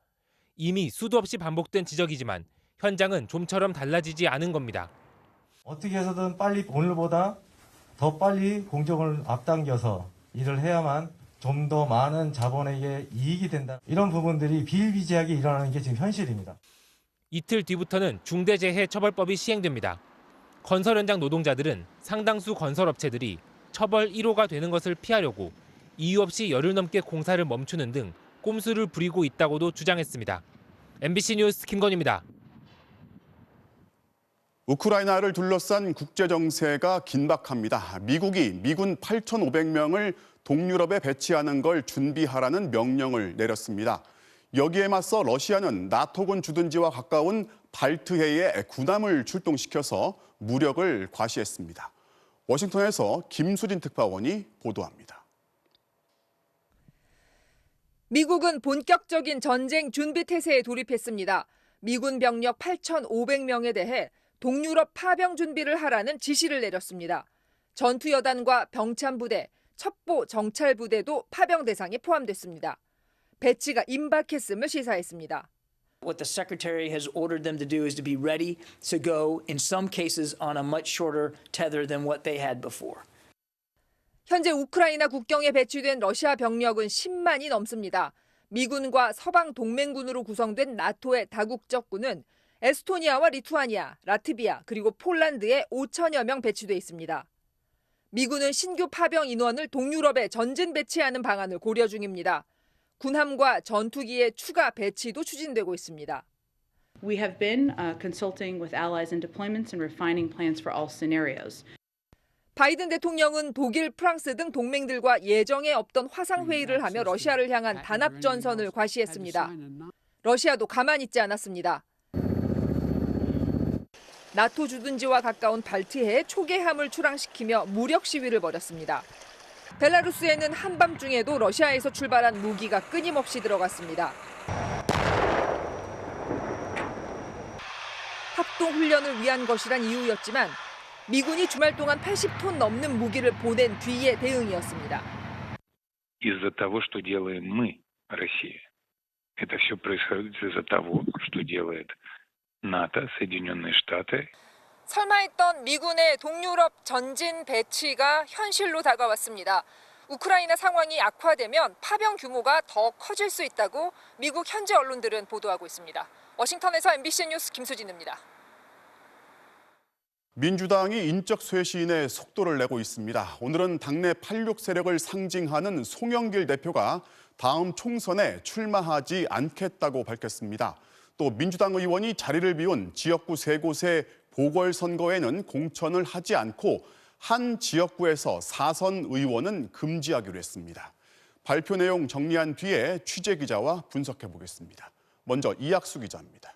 이미 수도 없이 반복된 지적이지만 현장은 좀처럼 달라지지 않은 겁니다. 어떻게 해서든 빨리 오늘보다 더 빨리 공정을 앞당겨서 일을 해야만 좀 더 많은 자본에게 이익이 된다. 이런 부분들이 비일비재하게 일어나는 게 지금 현실입니다. 이틀 뒤부터는 중대재해처벌법이 시행됩니다. 건설 현장 노동자들은 상당수 건설업체들이 처벌 1호가 되는 것을 피하려고 이유 없이 열흘 넘게 공사를 멈추는 등 꼼수를 부리고 있다고도 주장했습니다. MBC 뉴스 김건희입니다. 우크라이나를 둘러싼 국제 정세가 긴박합니다. 미국이 미군 8,500명을 동유럽에 배치하는 걸 준비하라는 명령을 내렸습니다. 여기에 맞서 러시아는 나토군 주둔지와 가까운 발트해에 군함을 출동시켜서 무력을 과시했습니다. 워싱턴에서 김수진 특파원이 보도합니다. 미국은 본격적인 전쟁 준비 태세에 돌입했습니다. 미군 병력 8,500명에 대해 동유럽 파병 준비를 하라는 지시를 내렸습니다. 전투여단과 병참부대, 첩보 정찰부대도 파병 대상에 포함됐습니다. 배치가 임박했음을 시사했습니다. What the secretary has ordered them to do is to be ready to go in some cases on a much shorter tether than what they had before. 현재 우크라이나 국경에 배치된 러시아 병력은 10만이 넘습니다. 미군과 서방 동맹군으로 구성된 나토의 다국적군은 에스토니아와 리투아니아, 라트비아 그리고 폴란드에 5천여 명 배치돼 있습니다. 미군은 신규 파병 인원을 동유럽에 전진 배치하는 방안을 고려 중입니다. 군함과 전투기의 추가 배치도 추진되고 있습니다. We have been consulting with allies in deployments and refining plans for all scenarios. 바이든 대통령은 독일, 프랑스 등 동맹들과 예정에 없던 화상회의를 하며 러시아를 향한 단합 전선을 과시했습니다. 러시아도 가만히 있지 않았습니다. 나토 주둔지와 가까운 발트해에 초계함을 출항시키며 무력 시위를 벌였습니다. 벨라루스에는 한밤중에도 러시아에서 출발한 무기가 끊임없이 들어갔습니다. 합동훈련을 위한 것이란 이유였지만 미군이 주말 동안 80톤 넘는 무기를 보낸 뒤의 대응이었습니다. Из-за того, что делаем мы, Россия. Это все происходит из-за того, что делает НАТО, Соединенные Штаты. 설마 했던 미군의 동유럽 전진 배치가 현실로 다가왔습니다. 우크라이나 상황이 악화되면 파병 규모가 더 커질 수 있다고 미국 현지 언론들은 보도하고 있습니다. 워싱턴에서 MBC 뉴스 김수진입니다. 민주당이 인적 쇄신에 속도를 내고 있습니다. 오늘은 당내 86 세력을 상징하는 송영길 대표가 다음 총선에 출마하지 않겠다고 밝혔습니다. 또 민주당 의원이 자리를 비운 지역구 3곳의 보궐선거에는 공천을 하지 않고 한 지역구에서 4선 의원은 금지하기로 했습니다. 발표 내용 정리한 뒤에 취재기자와 분석해 보겠습니다. 먼저 이학수 기자입니다.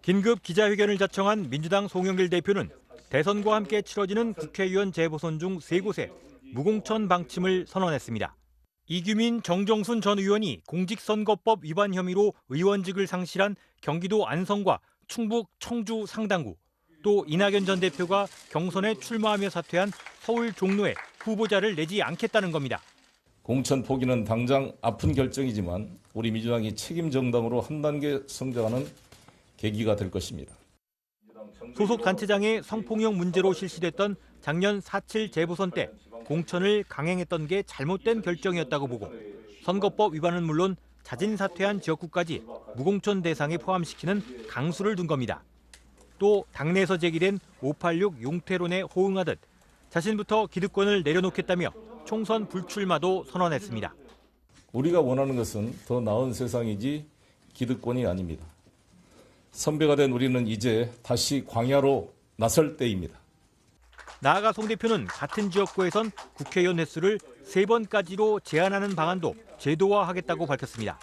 긴급 기자회견을 자청한 민주당 송영길 대표는 대선과 함께 치러지는 국회의원 재보선 중 3곳에 무공천 방침을 선언했습니다. 이규민, 정정순 전 의원이 공직선거법 위반 혐의로 의원직을 상실한 경기도 안성과 충북 청주 상당구, 또 이낙연 전 대표가 경선에 출마하며 사퇴한 서울 종로에 후보자를 내지 않겠다는 겁니다. 공천 포기는 당장 아픈 결정이지만 우리 민주당이 책임 정당으로 한 단계 성장하는 계기가 될 것입니다. 소속 단체장의 성폭력 문제로 실시됐던 작년 4.7 재보선 때 공천을 강행했던 게 잘못된 결정이었다고 보고 선거법 위반은 물론 자진 사퇴한 지역구까지 무공천 대상에 포함시키는 강수를 둔 겁니다. 또 당내에서 제기된 586 용태론에 호응하듯 자신부터 기득권을 내려놓겠다며 총선 불출마도 선언했습니다. 우리가 원하는 것은 더 나은 세상이지 기득권이 아닙니다. 선배가 된 우리는 이제 다시 광야로 나설 때입니다. 나아가 송 대표는 같은 지역구에선 국회의원 횟수를 3번까지로 제한하는 방안도 제도화하겠다고 밝혔습니다.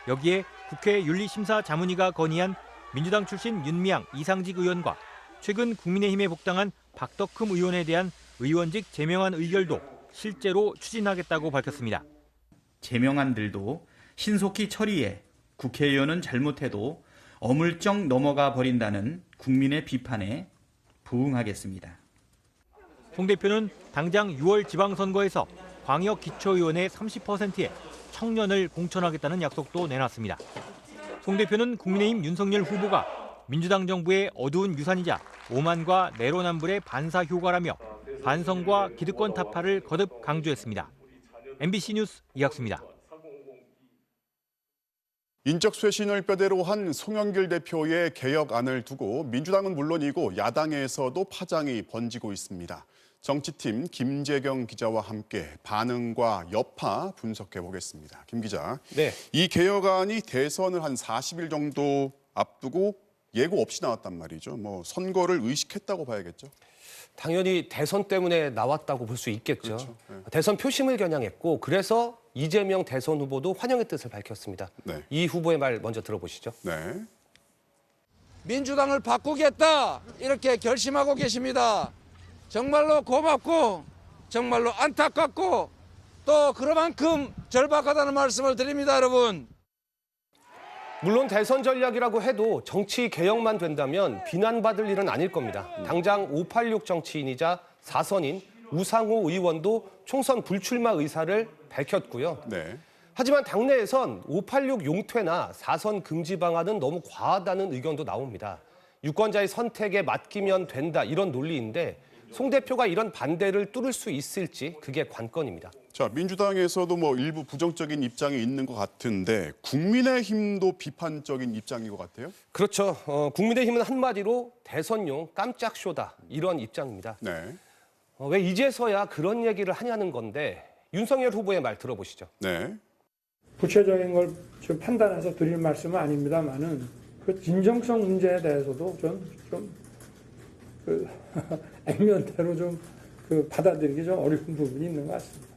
여기에 국회 윤리심사 자문위가 건의한 민주당 출신 윤미향, 이상직 의원과 최근 국민의힘에 복당한 박덕흠 의원에 대한 의원직 제명안 의결도 실제로 추진하겠다고 밝혔습니다. 제명안들도 신속히 처리해 국회의원은 잘못해도 어물쩍 넘어가 버린다는 국민의 비판에 부응하겠습니다. 송 대표는 당장 6월 지방선거에서 광역 기초의원의 30%의 청년을 공천하겠다는 약속도 내놨습니다. 송 대표는 국민의힘 윤석열 후보가 민주당 정부의 어두운 유산이자 오만과 내로남불의 반사 효과라며 반성과 기득권 타파를 거듭 강조했습니다. MBC 뉴스 이학수입니다. 인적 쇄신을 뼈대로 한 송영길 대표의 개혁안을 두고 민주당은 물론이고 야당에서도 파장이 번지고 있습니다. 정치팀 김재경 기자와 함께 반응과 여파 분석해 보겠습니다. 김 기자, 네. 이 개혁안이 대선을 한 40일 정도 앞두고 예고 없이 나왔단 말이죠. 뭐 선거를 의식했다고 봐야겠죠. 당연히 대선 때문에 나왔다고 볼 수 있겠죠. 그렇죠. 네. 대선 표심을 겨냥했고 그래서 이재명 대선 후보도 환영의 뜻을 밝혔습니다. 네. 이 후보의 말 먼저 들어보시죠. 네. 민주당을 바꾸겠다 이렇게 결심하고 계십니다. 정말로 고맙고 정말로 안타깝고 또 그만큼 절박하다는 말씀을 드립니다, 여러분. 물론 대선 전략이라고 해도 정치 개혁만 된다면 비난받을 일은 아닐 겁니다. 당장 586 정치인이자 4선인 우상호 의원도 총선 불출마 의사를 밝혔고요. 네. 하지만 당내에선 586 용퇴나 4선 금지 방안은 너무 과하다는 의견도 나옵니다. 유권자의 선택에 맡기면 된다 이런 논리인데 송 대표가 이런 반대를 뚫을 수 있을지 그게 관건입니다. 자, 민주당에서도 뭐 일부 부정적인 입장이 있는 것 같은데 국민의힘도 비판적인 입장인 것 같아요? 그렇죠. 국민의힘은 한마디로 대선용 깜짝 쇼다 이런 입장입니다. 네. 왜 이제서야 그런 얘기를 하냐는 건데 윤석열 후보의 말 들어보시죠. 네. 구체적인 걸 좀 판단해서 드릴 말씀은 아닙니다만은 그 진정성 문제에 대해서도 그 액면대로 받아들이기 좀 어려운 부분이 있는 것 같습니다.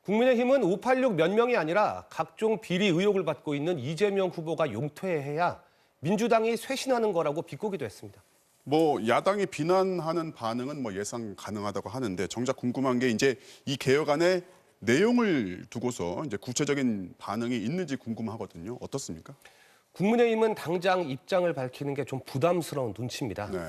국민의힘은 586 몇 명이 아니라 각종 비리 의혹을 받고 있는 이재명 후보가 용퇴해야 민주당이 쇄신하는 거라고 비꼬기도 했습니다. 뭐 야당이 비난하는 반응은 뭐 예상 가능하다고 하는데 정작 궁금한 게 이제 이 개혁안의 내용을 두고서 이제 구체적인 반응이 있는지 궁금하거든요. 어떻습니까? 국민의힘은 당장 입장을 밝히는 게 좀 부담스러운 눈치입니다. 네.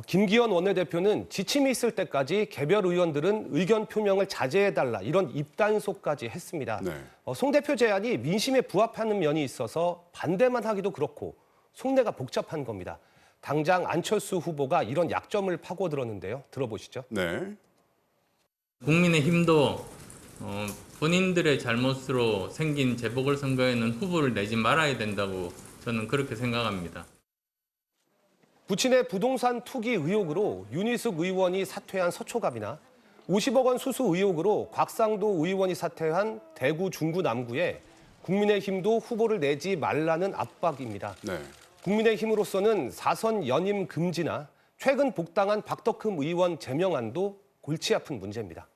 김기현 원내대표는 지침이 있을 때까지 개별 의원들은 의견 표명을 자제해달라 이런 입단속까지 했습니다. 네. 송 대표 제안이 민심에 부합하는 면이 있어서 반대만 하기도 그렇고 속내가 복잡한 겁니다. 당장 안철수 후보가 이런 약점을 파고들었는데요. 들어보시죠. 네. 국민의힘도 본인들의 잘못으로 생긴 재보궐선거에는 후보를 내지 말아야 된다고 저는 그렇게 생각합니다. 부친의 부동산 투기 의혹으로 윤희숙 의원이 사퇴한 서초갑이나 50억 원 수수 의혹으로 곽상도 의원이 사퇴한 대구 중구 남구에 국민의힘도 후보를 내지 말라는 압박입니다. 네. 국민의힘으로서는 4선 연임 금지나 최근 복당한 박덕흠 의원 제명안도 골치 아픈 문제입니다.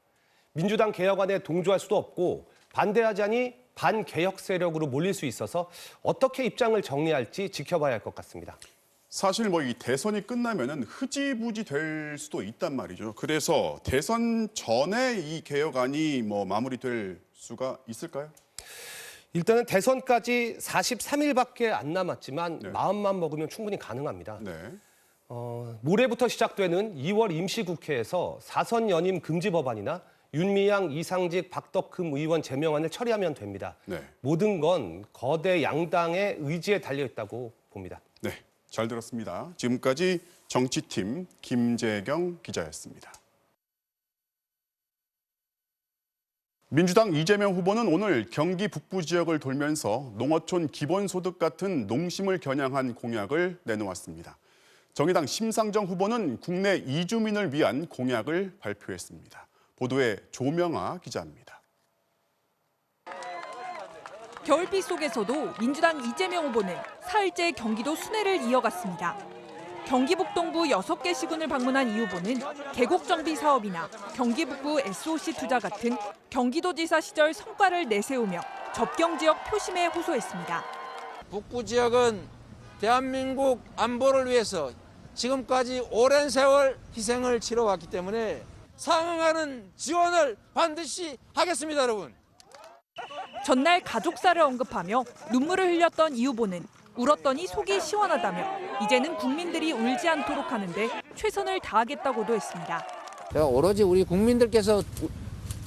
민주당 개혁안에 동조할 수도 없고 반대하자니 반개혁 세력으로 몰릴 수 있어서 어떻게 입장을 정리할지 지켜봐야 할 것 같습니다. 사실 뭐 이 대선이 끝나면은 흐지부지 될 수도 있단 말이죠. 그래서 대선 전에 이 개혁안이 뭐 마무리될 수가 있을까요? 일단은 대선까지 43일밖에 안 남았지만 네. 마음만 먹으면 충분히 가능합니다. 네. 모레부터 시작되는 2월 임시국회에서 4선 연임 금지 법안이나 윤미향, 이상직, 박덕흠 의원 제명안을 처리하면 됩니다. 네. 모든 건 거대 양당의 의지에 달려있다고 봅니다. 네, 잘 들었습니다. 지금까지 정치팀 김재경 기자였습니다. 민주당 이재명 후보는 오늘 경기 북부 지역을 돌면서 농어촌 기본소득 같은 농심을 겨냥한 공약을 내놓았습니다. 정의당 심상정 후보는 국내 이주민을 위한 공약을 발표했습니다. 보도에 조명아 기자입니다. 겨울비 속에서도 민주당 이재명 후보는 사흘째 경기도 순회를 이어갔습니다. 경기 북동부 6개 시군을 방문한 이 후보는 계곡 정비 사업이나 경기 북부 SOC 투자 같은 경기도지사 시절 성과를 내세우며 접경 지역 표심에 호소했습니다. 북부 지역은 대한민국 안보를 위해서 지금까지 오랜 세월 희생을 치러왔기 때문에 상응하는 지원을 반드시 하겠습니다, 여러분. 전날 가족사를 언급하며 눈물을 흘렸던 이 후보는 울었더니 속이 시원하다며 이제는 국민들이 울지 않도록 하는데 최선을 다하겠다고도 했습니다. 제가 오로지 우리 국민들께서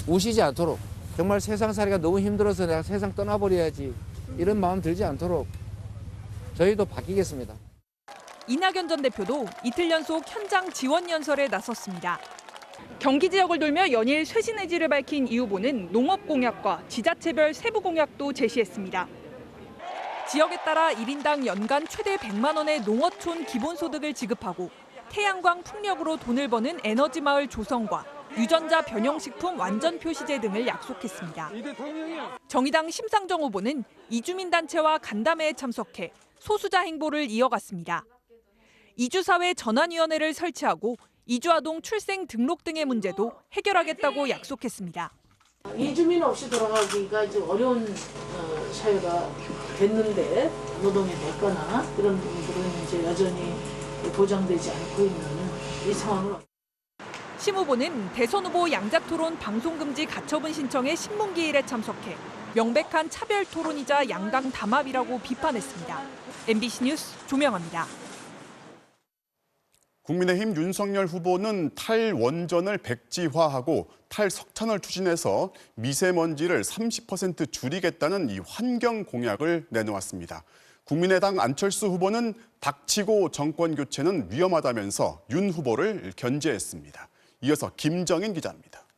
우시지 않도록 정말 세상살이가 너무 힘들어서 내가 세상 떠나버려야지 이런 마음 들지 않도록 저희도 바뀌겠습니다. 이낙연 전 대표도 이틀 연속 현장 지원 연설에 나섰습니다. 경기 지역을 돌며 연일 쇄신 의지를 밝힌 이 후보는 농업 공약과 지자체별 세부 공약도 제시했습니다. 지역에 따라 1인당 연간 최대 100만 원의 농어촌 기본소득을 지급하고 태양광 풍력으로 돈을 버는 에너지 마을 조성과 유전자 변형식품 완전 표시제 등을 약속했습니다. 정의당 심상정 후보는 이주민단체와 간담회에 참석해 소수자 행보를 이어갔습니다. 이주사회 전환위원회를 설치하고 이주아동 출생 등록 등의 문제도 해결하겠다고 약속했습니다. 이주민 없이 돌아가기가 이제 어려운 사회가 됐는데 노동이 됐거나 이런 부분들은 이제 여전히 보장되지 않고 있는 이 상황을. 심 후보는 대선 후보 양자토론 방송금지 가처분 신청의 신문기일에 참석해 명백한 차별 토론이자 양강 담합이라고 비판했습니다. MBC 뉴스 조명아입니다. 국민의힘 윤석열 후보는 탈원전을 백지화하고 탈석탄을 추진해서 미세먼지를 30% 줄이겠다는 이 환경 공약을 내놓았습니다. 국민의당 안철수 후보는 닥치고 정권 교체는 위험하다면서 윤 후보를 견제했습니다. 이어서 김정인 기자입니다.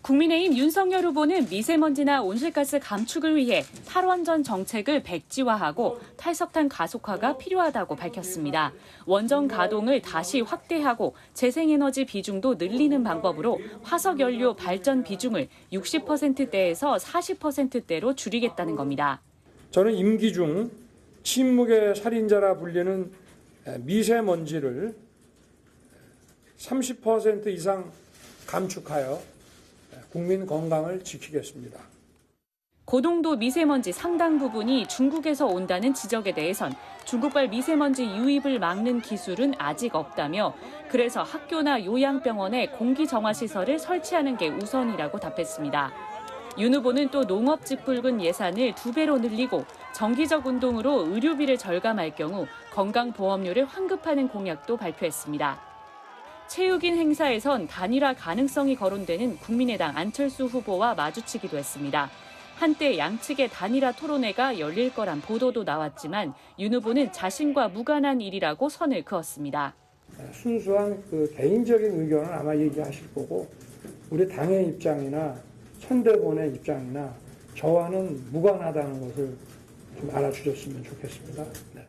국민의힘 윤석열 후보는 미세먼지나 온실가스 감축을 위해 탈원전 정책을 백지화하고 탈석탄 가속화가 필요하다고 밝혔습니다. 원전 가동을 다시 확대하고 재생에너지 비중도 늘리는 방법으로 화석연료 발전 비중을 60%대에서 40%대로 줄이겠다는 겁니다. 저는 임기 중 침묵의 살인자라 불리는 미세먼지를 30% 이상 감축하여 국민 건강을 지키겠습니다. 고농도 미세먼지 상당 부분이 중국에서 온다는 지적에 대해선 중국발 미세먼지 유입을 막는 기술은 아직 없다며 그래서 학교나 요양병원에 공기정화시설을 설치하는 게 우선이라고 답했습니다. 윤 후보는 또 농업 직불금 예산을 2배로 늘리고 정기적 운동으로 의료비를 절감할 경우 건강보험료를 환급하는 공약도 발표했습니다. 체육인 행사에선 단일화 가능성이 거론되는 국민의당 안철수 후보와 마주치기도 했습니다. 한때 양측의 단일화 토론회가 열릴 거란 보도도 나왔지만 윤 후보는 자신과 무관한 일이라고 선을 그었습니다. 순수한 개인적인 의견은 아마 얘기하실 거고 우리 당의 입장이나 선대본의 입장이나 저와는 무관하다는 것을 좀 알아주셨으면 좋겠습니다. 네.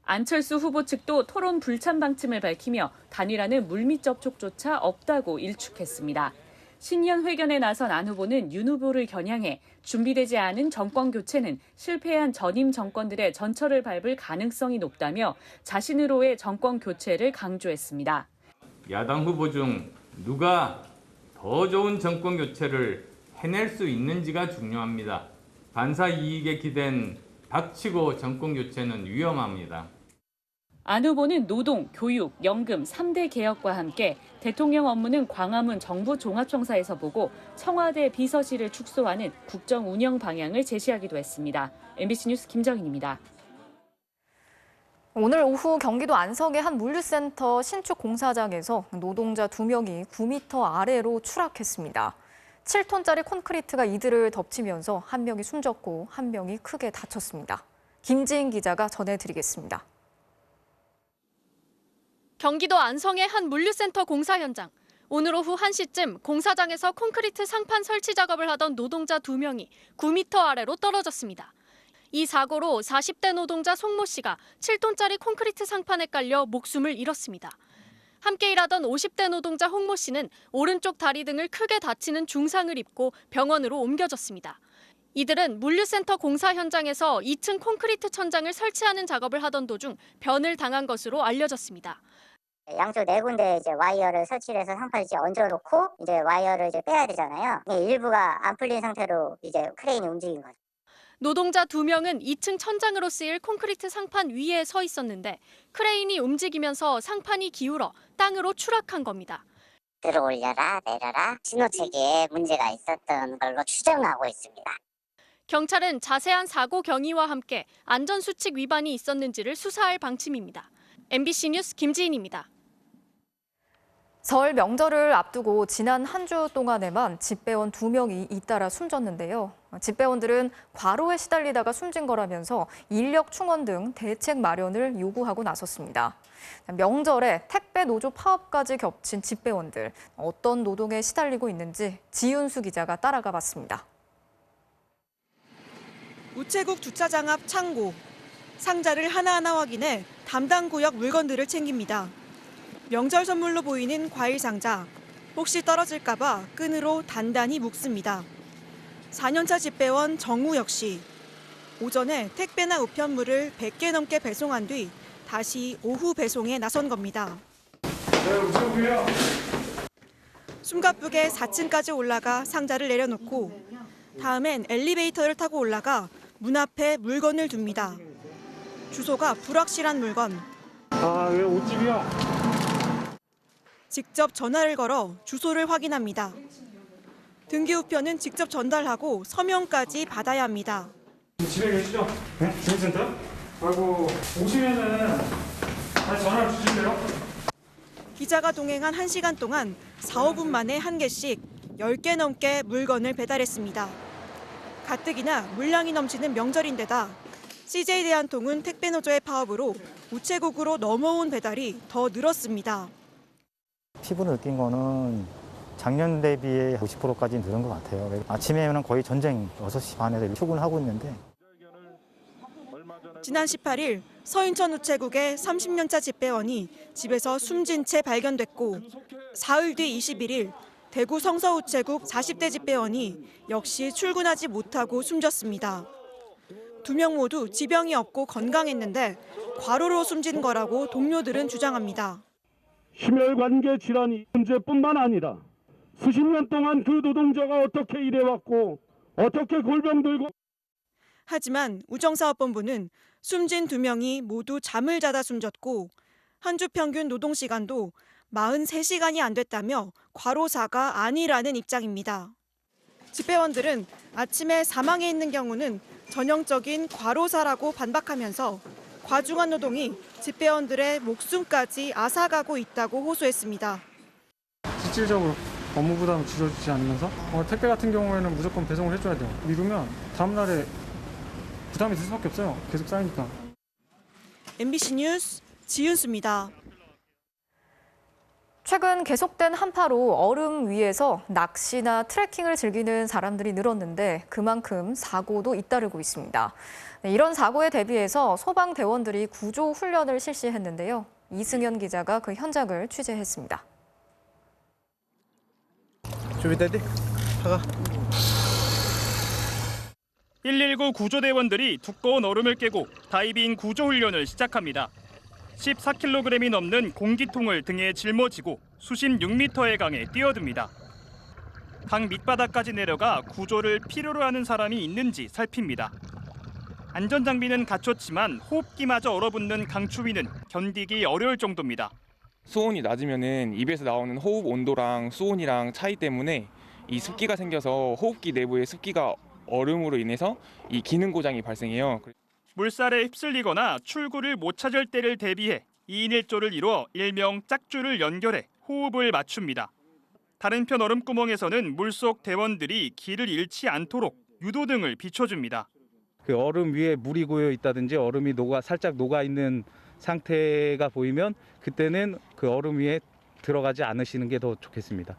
안철수 후보 측도 토론 불참 방침을 밝히며 단일화는 물밑 접촉조차 없다고 일축했습니다. 신년 회견에 나선 안 후보는 윤 후보를 겨냥해 준비되지 않은 정권 교체는 실패한 전임 정권들의 전철을 밟을 가능성이 높다며 자신으로의 정권 교체를 강조했습니다. 야당 후보 중 누가 더 좋은 정권 교체를 해낼 수 있는지가 중요합니다. 반사 이익에 기댄 닥치고 정권 교체는 위험합니다. 안 후보는 노동, 교육, 연금 3대 개혁과 함께 대통령 업무는 광화문 정부종합청사에서 보고 청와대 비서실을 축소하는 국정 운영 방향을 제시하기도 했습니다. MBC 뉴스 김정인입니다. 오늘 오후 경기도 안성의 한 물류센터 신축 공사장에서 노동자 2명이 9m 아래로 추락했습니다. 7톤짜리 콘크리트가 이들을 덮치면서 한 명이 숨졌고 한 명이 크게 다쳤습니다. 김지인 기자가 전해드리겠습니다. 경기도 안성의 한 물류센터 공사 현장. 오늘 오후 1시쯤 공사장에서 콘크리트 상판 설치 작업을 하던 노동자 2명이 9m 아래로 떨어졌습니다. 이 사고로 40대 노동자 송모 씨가 7톤짜리 콘크리트 상판에 깔려 목숨을 잃었습니다. 함께 일하던 50대 노동자 홍모 씨는 오른쪽 다리 등을 크게 다치는 중상을 입고 병원으로 옮겨졌습니다. 이들은 물류센터 공사 현장에서 2층 콘크리트 천장을 설치하는 작업을 하던 도중 변을 당한 것으로 알려졌습니다. 양쪽 네 군데 이제 와이어를 설치를 해서 상판을 이제 얹어놓고 이제 와이어를 이제 빼야 되잖아요. 일부가 안 풀린 상태로 이제 크레인이 움직인 거죠. 노동자 2명은 2층 천장으로 쓰일 콘크리트 상판 위에 서 있었는데 크레인이 움직이면서 상판이 기울어 땅으로 추락한 겁니다. 들어 올려라 내려라 신호체계에 문제가 있었던 걸로 추정하고 있습니다. 경찰은 자세한 사고 경위와 함께 안전수칙 위반이 있었는지를 수사할 방침입니다. MBC 뉴스 김지인입니다. 설 명절을 앞두고 지난 한 주 동안에만 집배원 2명이 잇따라 숨졌는데요. 집배원들은 과로에 시달리다가 숨진 거라면서 인력 충원 등 대책 마련을 요구하고 나섰습니다. 명절에 택배 노조 파업까지 겹친 집배원들, 어떤 노동에 시달리고 있는지 지윤수 기자가 따라가 봤습니다. 우체국 주차장 앞 창고. 상자를 하나하나 확인해 담당 구역 물건들을 챙깁니다. 명절 선물로 보이는 과일 상자. 혹시 떨어질까 봐 끈으로 단단히 묶습니다. 4년차 집배원 정우 역시 오전에 택배나 우편물을 100개 넘게 배송한 뒤 다시 오후 배송에 나선 겁니다. 숨가쁘게 4층까지 올라가 상자를 내려놓고 다음엔 엘리베이터를 타고 올라가 문 앞에 물건을 둡니다. 주소가 불확실한 물건. 왜 옷집이야? 직접 전화를 걸어 주소를 확인합니다. 등기우편은 직접 전달하고 서명까지 받아야 합니다. 집에 계시죠? 네? 주민센터요? 아이고, 오시면은 다시 전화를 주실래요? 기자가 동행한 1시간 동안 4, 5분 만에 한 개씩 10개 넘게 물건을 배달했습니다. 가뜩이나 물량이 넘치는 명절인데다 CJ대한통운 택배노조의 파업으로 우체국으로 넘어온 배달이 더 늘었습니다. 피부로 느낀 거는 작년 대비에 50%까지 늘은 것 같아요. 아침에는 거의 전쟁 6시 반에 출근하고 있는데. 지난 18일 서인천 우체국의 30년차 집배원이 집에서 숨진 채 발견됐고 사흘 뒤 21일 대구 성서우체국 40대 집배원이 역시 출근하지 못하고 숨졌습니다. 2명 모두 지병이 없고 건강했는데 과로로 숨진 거라고 동료들은 주장합니다. 심혈관계 질환이 문제뿐만 아니라 수십 년 동안 그 노동자가 어떻게 일해왔고 어떻게 골병 들고. 하지만 우정사업본부는 숨진 2명이 모두 잠을 자다 숨졌고 한 주 평균 노동시간도 43시간이 안 됐다며 과로사가 아니라는 입장입니다. 집배원들은 아침에 사망해 있는 경우는 전형적인 과로사라고 반박하면서 과중한 노동이 집배원들의 목숨까지 앗아가고 있다고 호소했습니다. 실질적으로 업무 부담을 줄여주지 않으면서 택배 같은 경우에는 무조건 배송을 해줘야 돼요. 미루면 다음 날에 부담이 될 수밖에 없어요. 계속 쌓이니까. MBC 뉴스 지윤수입니다. 최근 계속된 한파로 얼음 위에서 낚시나 트레킹을 즐기는 사람들이 늘었는데 그만큼 사고도 잇따르고 있습니다. 이런 사고에 대비해서 소방대원들이 구조 훈련을 실시했는데요. 이승현 기자가 그 현장을 취재했습니다. 준비됐니? 가가. 119 구조대원들이 두꺼운 얼음을 깨고 다이빙 구조 훈련을 시작합니다. 14kg이 넘는 공기통을 등에 짊어지고 수심 6m의 강에 뛰어듭니다. 강 밑바닥까지 내려가 구조를 필요로 하는 사람이 있는지 살핍니다. 안전장비는 갖췄지만 호흡기마저 얼어붙는 강추위는 견디기 어려울 정도입니다. 수온이 낮으면은 입에서 나오는 호흡 온도랑 수온이랑 차이 때문에 이 습기가 생겨서 호흡기 내부의 습기가 얼음으로 인해서 이 기능 고장이 발생해요. 물살에 휩쓸리거나 출구를 못 찾을 때를 대비해 2인 1조를 이루어 일명 짝줄을 연결해 호흡을 맞춥니다. 다른 편 얼음구멍에서는 물속 대원들이 길을 잃지 않도록 유도등을 비춰줍니다. 그 얼음 위에 물이 고여 있다든지 얼음이 살짝 녹아 있는 상태가 보이면 그때는 그 얼음 위에 들어가지 않으시는 게 더 좋겠습니다.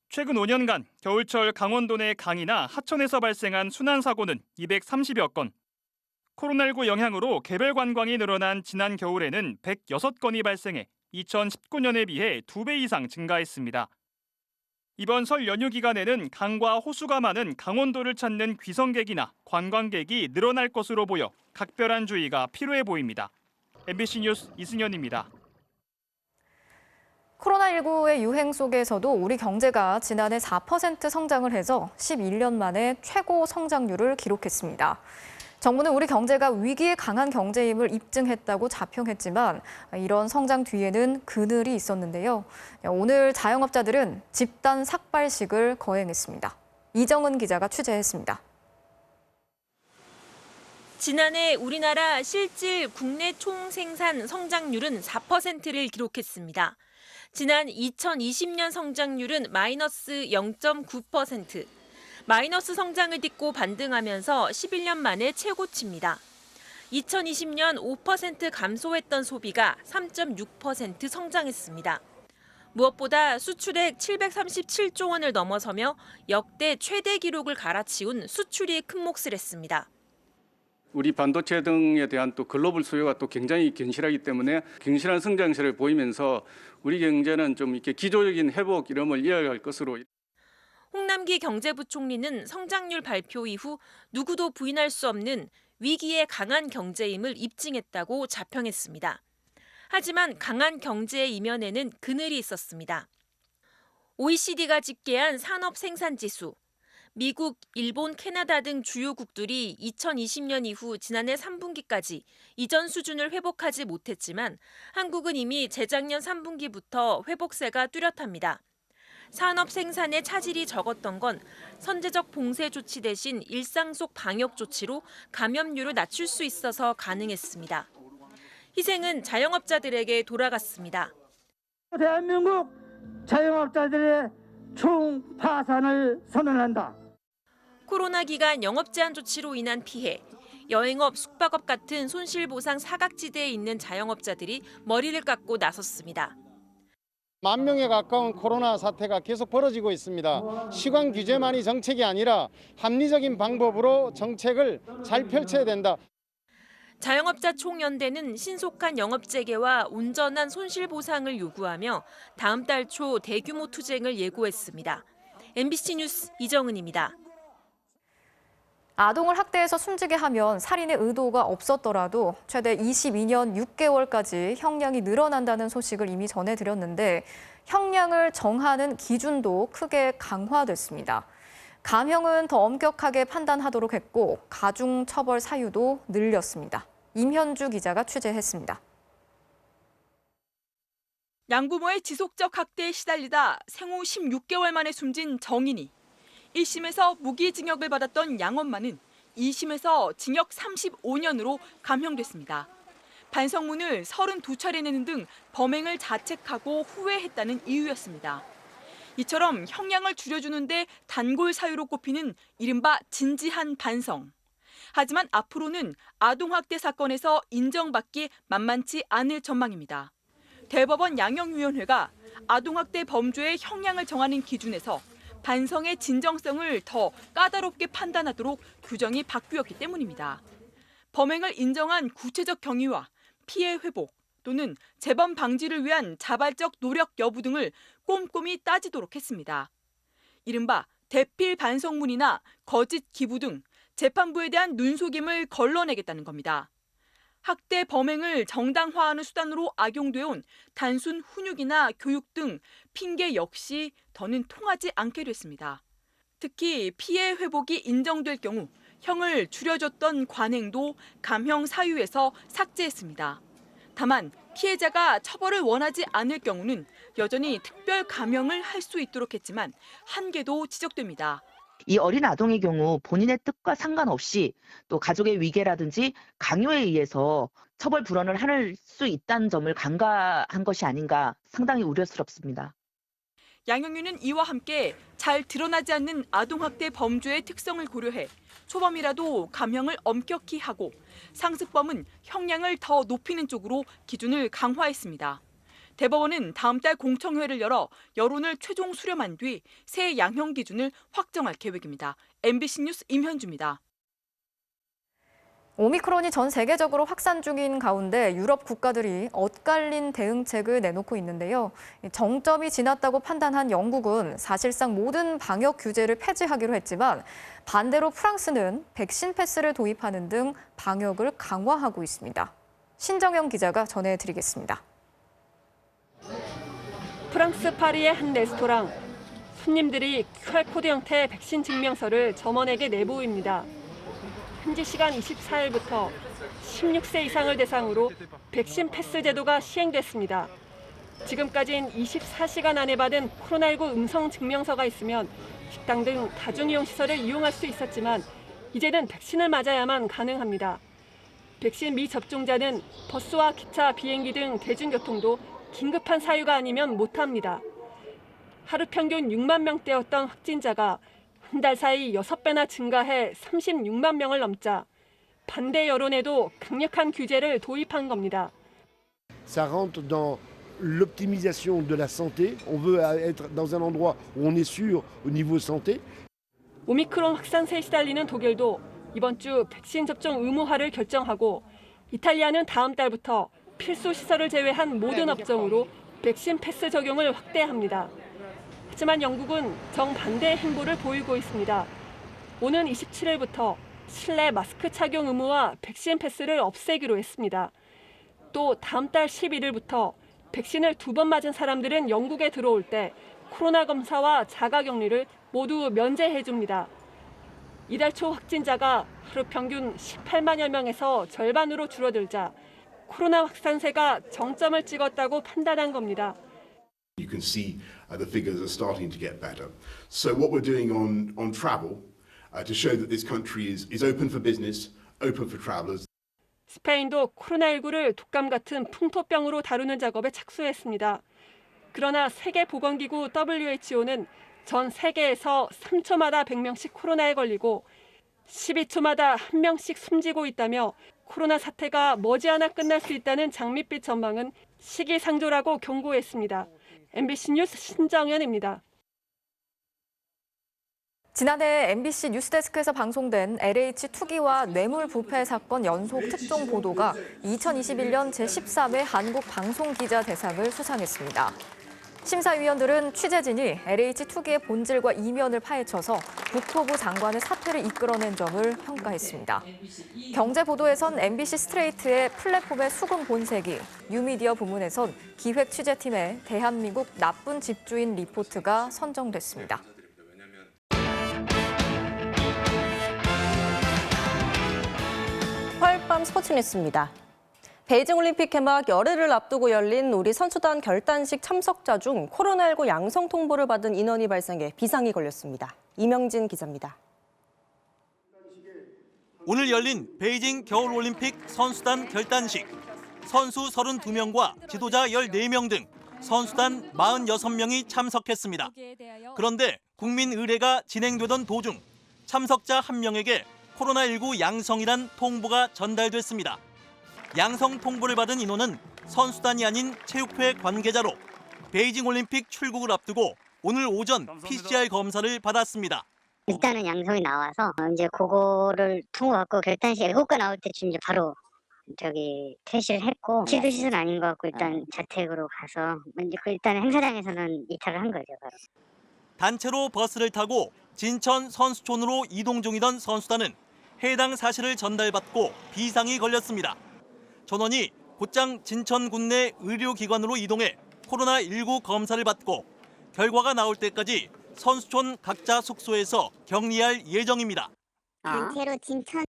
최근 5년간 겨울철 강원도 내 강이나 하천에서 발생한 순환사고는 230여 건. 코로나19 영향으로 개별 관광이 늘어난 지난 겨울에는 106건이 발생해 2019년에 비해 2배 이상 증가했습니다. 이번 설 연휴 기간에는 강과 호수가 많은 강원도를 찾는 귀성객이나 관광객이 늘어날 것으로 보여 각별한 주의가 필요해 보입니다. MBC 뉴스 이승현입니다. 코로나19의 유행 속에서도 우리 경제가 지난해 4% 성장을 해서 11년 만에 최고 성장률을 기록했습니다. 정부는 우리 경제가 위기에 강한 경제임을 입증했다고 자평했지만 이런 성장 뒤에는 그늘이 있었는데요. 오늘 자영업자들은 집단 삭발식을 거행했습니다. 이정은 기자가 취재했습니다. 지난해 우리나라 실질 국내 총생산 성장률은 4%를 기록했습니다. 지난 2020년 성장률은 마이너스 0.9%. 마이너스 성장을 딛고 반등하면서 11년 만에 최고치입니다. 2020년 5% 감소했던 소비가 3.6% 성장했습니다. 무엇보다 수출액 737조 원을 넘어서며 역대 최대 기록을 갈아치운 수출이 큰 몫을 했습니다. 우리 반도체 등에 대한 또 글로벌 수요가 또 굉장히 견실하기 때문에 견실한 성장세를 보이면서 우리 경제는 좀 이렇게 기조적인 회복 이름을 이어갈 것으로. 홍남기 경제부총리는 성장률 발표 이후 누구도 부인할 수 없는 위기에 강한 경제임을 입증했다고 자평했습니다. 하지만 강한 경제의 이면에는 그늘이 있었습니다. OECD가 집계한 산업 생산지수. 미국, 일본, 캐나다 등 주요국들이 2020년 이후 지난해 3분기까지 이전 수준을 회복하지 못했지만 한국은 이미 재작년 3분기부터 회복세가 뚜렷합니다. 산업 생산에 차질이 적었던 건 선제적 봉쇄 조치 대신 일상 속 방역 조치로 감염률을 낮출 수 있어서 가능했습니다. 희생은 자영업자들에게 돌아갔습니다. 대한민국 자영업자들의 총파산을 선언한다. 코로나 기간 영업 제한 조치로 인한 피해, 여행업, 숙박업 같은 손실보상 사각지대에 있는 자영업자들이 머리를 깎고 나섰습니다. 10,000명에 가까운 코로나 사태가 계속 벌어지고 있습니다. 시간 규제만이 정책이 아니라 합리적인 방법으로 정책을 잘 펼쳐야 된다. 자영업자 총연대는 신속한 영업 재개와 온전한 손실 보상을 요구하며 다음 달 초 대규모 투쟁을 예고했습니다. MBC 뉴스 이정은입니다. 아동을 학대해서 숨지게 하면 살인의 의도가 없었더라도 최대 22년 6개월까지 형량이 늘어난다는 소식을 이미 전해드렸는데 형량을 정하는 기준도 크게 강화됐습니다. 감형은 더 엄격하게 판단하도록 했고 가중 처벌 사유도 늘렸습니다. 임현주 기자가 취재했습니다. 양부모의 지속적 학대에 시달리다 생후 16개월 만에 숨진 정인이 1심에서 무기징역을 받았던 양엄마는 2심에서 징역 35년으로 감형됐습니다. 반성문을 32차례 내는 등 범행을 자책하고 후회했다는 이유였습니다. 이처럼 형량을 줄여주는데 단골 사유로 꼽히는 이른바 진지한 반성. 하지만 앞으로는 아동학대 사건에서 인정받기 만만치 않을 전망입니다. 대법원 양형위원회가 아동학대 범죄의 형량을 정하는 기준에서 반성의 진정성을 더 까다롭게 판단하도록 규정이 바뀌었기 때문입니다. 범행을 인정한 구체적 경위와 피해 회복 또는 재범 방지를 위한 자발적 노력 여부 등을 꼼꼼히 따지도록 했습니다. 이른바 대필 반성문이나 거짓 기부 등 재판부에 대한 눈속임을 걸러내겠다는 겁니다. 학대 범행을 정당화하는 수단으로 악용되어 온 단순 훈육이나 교육 등 핑계 역시 더는 통하지 않게 됐습니다. 특히 피해 회복이 인정될 경우 형을 줄여줬던 관행도 감형 사유에서 삭제했습니다. 다만 피해자가 처벌을 원하지 않을 경우는 여전히 특별 감형을 할 수 있도록 했지만 한계도 지적됩니다. 이 어린 아동의 경우 본인의 뜻과 상관없이 또 가족의 위계라든지 강요에 의해서 처벌 불원을 할 수 있다는 점을 간과한 것이 아닌가 상당히 우려스럽습니다. 양형위는 이와 함께 잘 드러나지 않는 아동학대 범죄의 특성을 고려해 초범이라도 감형을 엄격히 하고 상습범은 형량을 더 높이는 쪽으로 기준을 강화했습니다. 대법원은 다음 달 공청회를 열어 여론을 최종 수렴한 뒤 새 양형 기준을 확정할 계획입니다. MBC 뉴스 임현주입니다. 오미크론이 전 세계적으로 확산 중인 가운데 유럽 국가들이 엇갈린 대응책을 내놓고 있는데요. 정점이 지났다고 판단한 영국은 사실상 모든 방역 규제를 폐지하기로 했지만 반대로 프랑스는 백신 패스를 도입하는 등 방역을 강화하고 있습니다. 신정영 기자가 전해드리겠습니다. 프랑스 파리의 한 레스토랑. 손님들이 QR코드 형태의 백신 증명서를 점원에게 내보입니다. 현지 시간 24일부터 16세 이상을 대상으로 백신 패스 제도가 시행됐습니다. 지금까지는 24시간 안에 받은 코로나19 음성 증명서가 있으면 식당 등 다중이용 시설을 이용할 수 있었지만 이제는 백신을 맞아야만 가능합니다. 백신 미접종자는 버스와 기차, 비행기 등 대중교통도 긴급한 사유가 아니면 못합니다. 하루 평균 6만 명대였던 확진자가 한 달 사이 6배나 증가해 36만 명을 넘자 반대 여론에도 강력한 규제를 도입한 겁니다. Ça rentre dans l'optimisation de la santé. On veut être dans un endroit où on est sûr au niveau santé. 오미크론 확산세에 시달리는 독일도 이번 주 백신 접종 의무화를 결정하고 이탈리아는 다음 달부터 필수 시설을 제외한 모든 업종으로 백신 패스 적용을 확대합니다. 하지만 영국은 정반대의 행보를 보이고 있습니다. 오는 27일부터 실내 마스크 착용 의무와 백신 패스를 없애기로 했습니다. 또 다음 달 11일부터 백신을 2번 맞은 사람들은 영국에 들어올 때 코로나 검사와 자가격리를 모두 면제해 줍니다. 이달 초 확진자가 하루 평균 18만여 명에서 절반으로 줄어들자 코로나 확산세가 정점을 찍었다고 판단한 겁니다. You can see the figures are starting to get better. So what we're doing on travel to show that this country is open for business, open for travelers. 스페인도 코로나19를 독감 같은 풍토병으로 다루는 작업에 착수했습니다. 그러나 세계보건기구 WHO는 전 세계에서 3초마다 100명씩 코로나에 걸리고 12초마다 1명씩 숨지고 있다며 코로나 사태가 머지않아 끝날 수 있다는 장밋빛 전망은 시기상조라고 경고했습니다. MBC 뉴스 신정연입니다. 지난해 MBC 뉴스데스크에서 방송된 LH 투기와 뇌물 부패 사건 연속 특종 보도가 2021년 제13회 한국방송기자대상을 수상했습니다. 심사위원들은 취재진이 LH 투기의 본질과 이면을 파헤쳐서 국토부 장관의 사퇴를 이끌어낸 점을 평가했습니다. 경제보도에선 MBC 스트레이트의 플랫폼의 수금 본색이, 뉴미디어 부문에선 기획 취재팀의 대한민국 나쁜 집주인 리포트가 선정됐습니다. 화요일 밤 스포츠 뉴스입니다. 베이징 올림픽 개막 열흘을 앞두고 열린 우리 선수단 결단식 참석자 중 코로나19 양성 통보를 받은 인원이 발생해 비상이 걸렸습니다. 이명진 기자입니다. 오늘 열린 베이징 겨울올림픽 선수단 결단식. 선수 32명과 지도자 14명 등 선수단 46명이 참석했습니다. 그런데 국민 의례가 진행되던 도중 참석자 1명에게 코로나19 양성이란 통보가 전달됐습니다. 양성 통보를 받은 인원은 선수단이 아닌 체육회 관계자로 베이징 올림픽 출국을 앞두고 오늘 오전 PCR 검사를 받았습니다. 일단은 양성이 나와서 이제 그거를 통보받고 결단식 7개 나올 때쯤 이제 바로 퇴실을 했고 치료시설 아닌 것 같고 일단 자택으로 가서 이제 일단 행사장에서는 이탈을 한 거죠. 바로. 단체로 버스를 타고 진천 선수촌으로 이동 중이던 선수단은 해당 사실을 전달받고 비상이 걸렸습니다. 전원이 곧장 진천군 내 의료기관으로 이동해 코로나19 검사를 받고 결과가 나올 때까지 선수촌 각자 숙소에서 격리할 예정입니다. 단체로 진천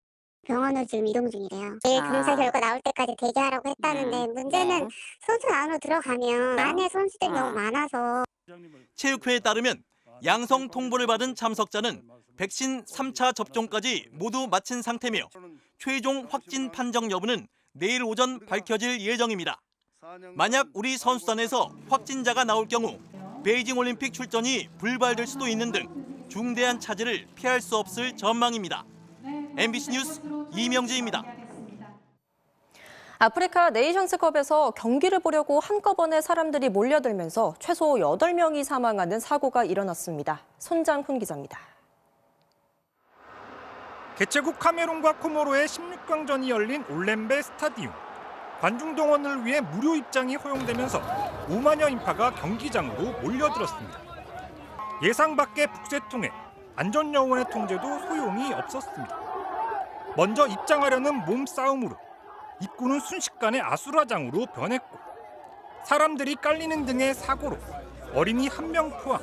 병원으로 지금 이동 중이래요. 내일 검사 결과 나올 때까지 대기하라고 했다는데 문제는 선수 안으로 들어가면 안에 선수들이 너무 많아서. 체육회에 따르면 양성 통보를 받은 참석자는 백신 3차 접종까지 모두 마친 상태며 최종 확진 판정 여부는 내일 오전 밝혀질 예정입니다. 만약 우리 선수단에서 확진자가 나올 경우 베이징 올림픽 출전이 불발될 수도 있는 등 중대한 차질을 피할 수 없을 전망입니다. MBC 뉴스 이명재입니다. 아프리카 네이션스컵에서 경기를 보려고 한꺼번에 사람들이 몰려들면서 최소 8명이 사망하는 사고가 일어났습니다. 손장훈 기자입니다. 개최국 카메룬과 코모로의 16강전이 열린 올렘베 스타디움. 관중 동원을 위해 무료 입장이 허용되면서 5만여 인파가 경기장으로 몰려들었습니다. 예상 밖의 북새통에 안전요원의 통제도 소용이 없었습니다. 먼저 입장하려는 몸싸움으로 입구는 순식간에 아수라장으로 변했고 사람들이 깔리는 등의 사고로 어린이 1명 포함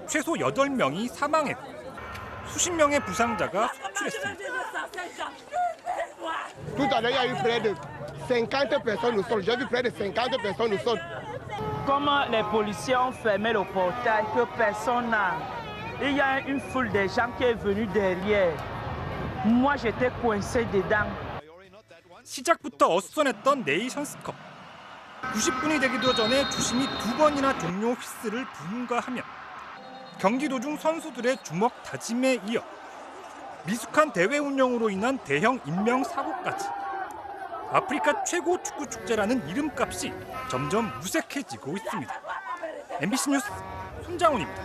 최소 8명이 사망했고 수십 명의 부상자가 속출했습니다. Tout à l'heure, il y a eu près de 50 personnes au sol. J'ai vu près de 50 personnes au sol. Comme les policiers ont fermé le portail, que personne n'a. Il y a une foule de gens qui est venue derrière. Moi, j'étais coincé dedans. 시작부터 어수선했던 네이션스컵. 90분이 되기도 전에 주심이 2번이나 종료 휘슬을 분가하며 경기 도중 선수들의 주먹 다짐에 이어 미숙한 대회 운영으로 인한 대형 인명사고까지 아프리카 최고 축구 축제라는 이름값이 점점 무색해지고 있습니다. MBC 뉴스 손장훈입니다.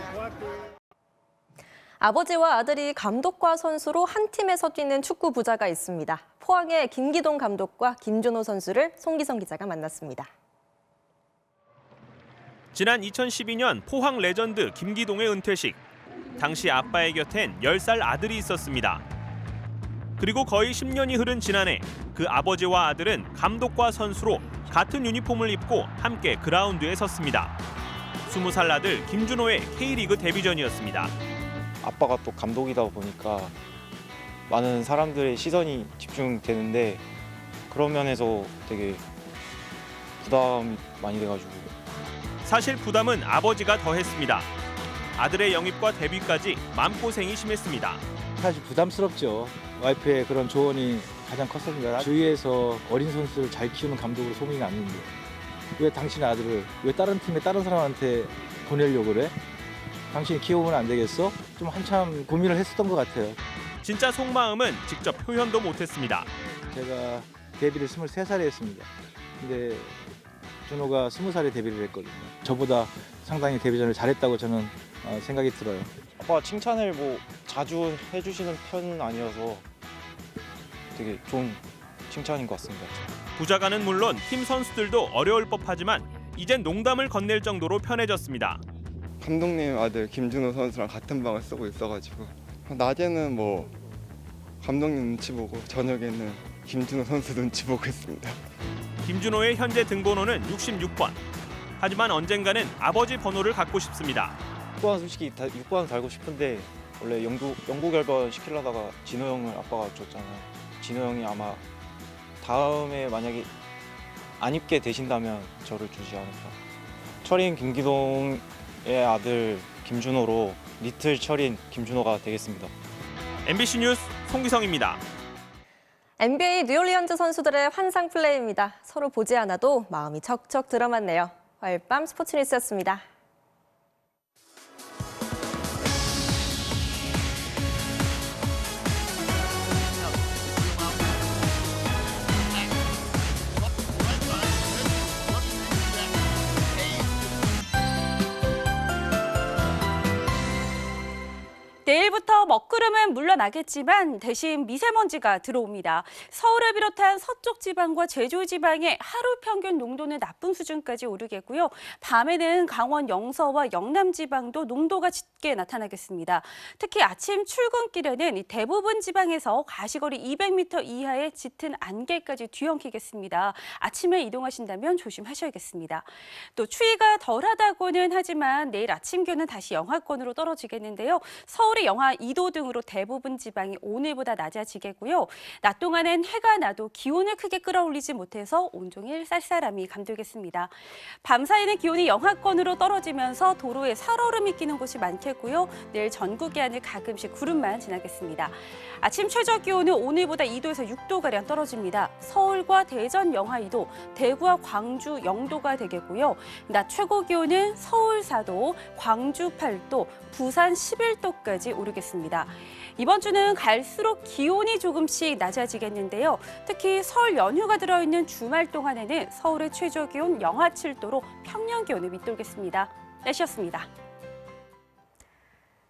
아버지와 아들이 감독과 선수로 한 팀에서 뛰는 축구 부자가 있습니다. 포항의 김기동 감독과 김준호 선수를 송기성 기자가 만났습니다. 지난 2012년 포항 레전드 김기동의 은퇴식. 당시 아빠의 곁엔 10살 아들이 있었습니다. 그리고 거의 10년이 흐른 지난해 그 아버지와 아들은 감독과 선수로 같은 유니폼을 입고 함께 그라운드에 섰습니다. 20살 아들 김준호의 K리그 데뷔전이었습니다. 아빠가 또 감독이다 보니까 많은 사람들의 시선이 집중되는데 그런 면에서 되게 부담이 많이 돼가지고 사실 부담은 아버지가 더했습니다. 아들의 영입과 데뷔까지 마음고생이 심했습니다. 사실 부담스럽죠. 와이프의 그런 조언이 가장 컸습니다. 주위에서 어린 선수를 잘 키우는 감독으로 소문이 났는데 왜 당신의 아들을 왜 다른 팀에 다른 사람한테 보내려고 그래? 당신이 키워보면 안 되겠어? 좀 한참 고민을 했었던 것 같아요. 진짜 속마음은 직접 표현도 못했습니다. 제가 데뷔를 23살에 했습니다. 근데 준호가 20살에 데뷔를 했거든요. 저보다 상당히 데뷔전을 잘했다고 저는 생각이 들어요. 아빠가 칭찬을 뭐 자주 해주시는 편은 아니어서 되게 좋은 칭찬인 것 같습니다. 부자가는 물론 팀 선수들도 어려울 법하지만 이젠 농담을 건넬 정도로 편해졌습니다. 감독님 아들 김준호 선수랑 같은 방을 쓰고 있어가지고 낮에는 뭐 감독님 눈치 보고 저녁에는 김준호 선수 눈치 보고 있습니다. 김준호의 현재 등번호는 66번. 하지만 언젠가는 아버지 번호를 갖고 싶습니다. 6번 솔직히 6번 달고 싶은데 원래 영구 결번 시키려다가 진호 형을 아빠가 줬잖아요. 진호 형이 아마 다음에 만약에 안 입게 되신다면 저를 주지 않을까. 철인 김기동의 아들 김준호로 리틀 철인 김준호가 되겠습니다. MBC 뉴스 송기성입니다. NBA 뉴올리언즈 선수들의 환상 플레이입니다. 서로 보지 않아도 마음이 척척 들어맞네요. 화요일 밤 스포츠 뉴스였습니다. 내일부터 먹구름은 물러나겠지만 대신 미세먼지가 들어옵니다. 서울을 비롯한 서쪽 지방과 제주 지방의 하루 평균 농도는 나쁨 수준까지 오르겠고요. 밤에는 강원 영서와 영남 지방도 농도가 짙게 나타나겠습니다. 특히 아침 출근길에는 대부분 지방에서 가시거리 200m 이하의 짙은 안개까지 뒤엉키겠습니다. 아침에 이동하신다면 조심하셔야겠습니다. 또 추위가 덜하다고는 하지만 내일 아침 기온은 다시 영하권으로 떨어지겠는데요. 서울이 영하 2도 등으로 대부분 지방이 오늘보다 낮아지겠고요. 낮 동안엔 해가 나도 기온을 크게 끌어올리지 못해서 온종일 쌀쌀함이 감돌겠습니다. 밤 사이는 기온이 영하권으로 떨어지면서 도로에 살얼음이 끼는 곳이 많겠고요. 내일 전국의 하늘 가끔씩 구름만 지나겠습니다. 아침 최저 기온은 오늘보다 2도에서 6도가량 떨어집니다. 서울과 대전 영하 2도, 대구와 광주 0도가 되겠고요. 낮 최고 기온은 서울 4도, 광주 8도, 부산 11도까지 오르겠습니다. 이번 주는 갈수록 기온이 조금씩 낮아지겠는데요. 특히 설 연휴가 들어있는 주말 동안에는 서울의 최저 기온 영하 7도로 평년 기온을 밑돌겠습니다. 날씨였습니다.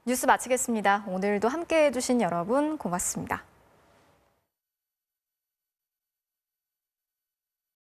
뉴스 마치겠습니다. 오늘도 함께해 주신 여러분 고맙습니다.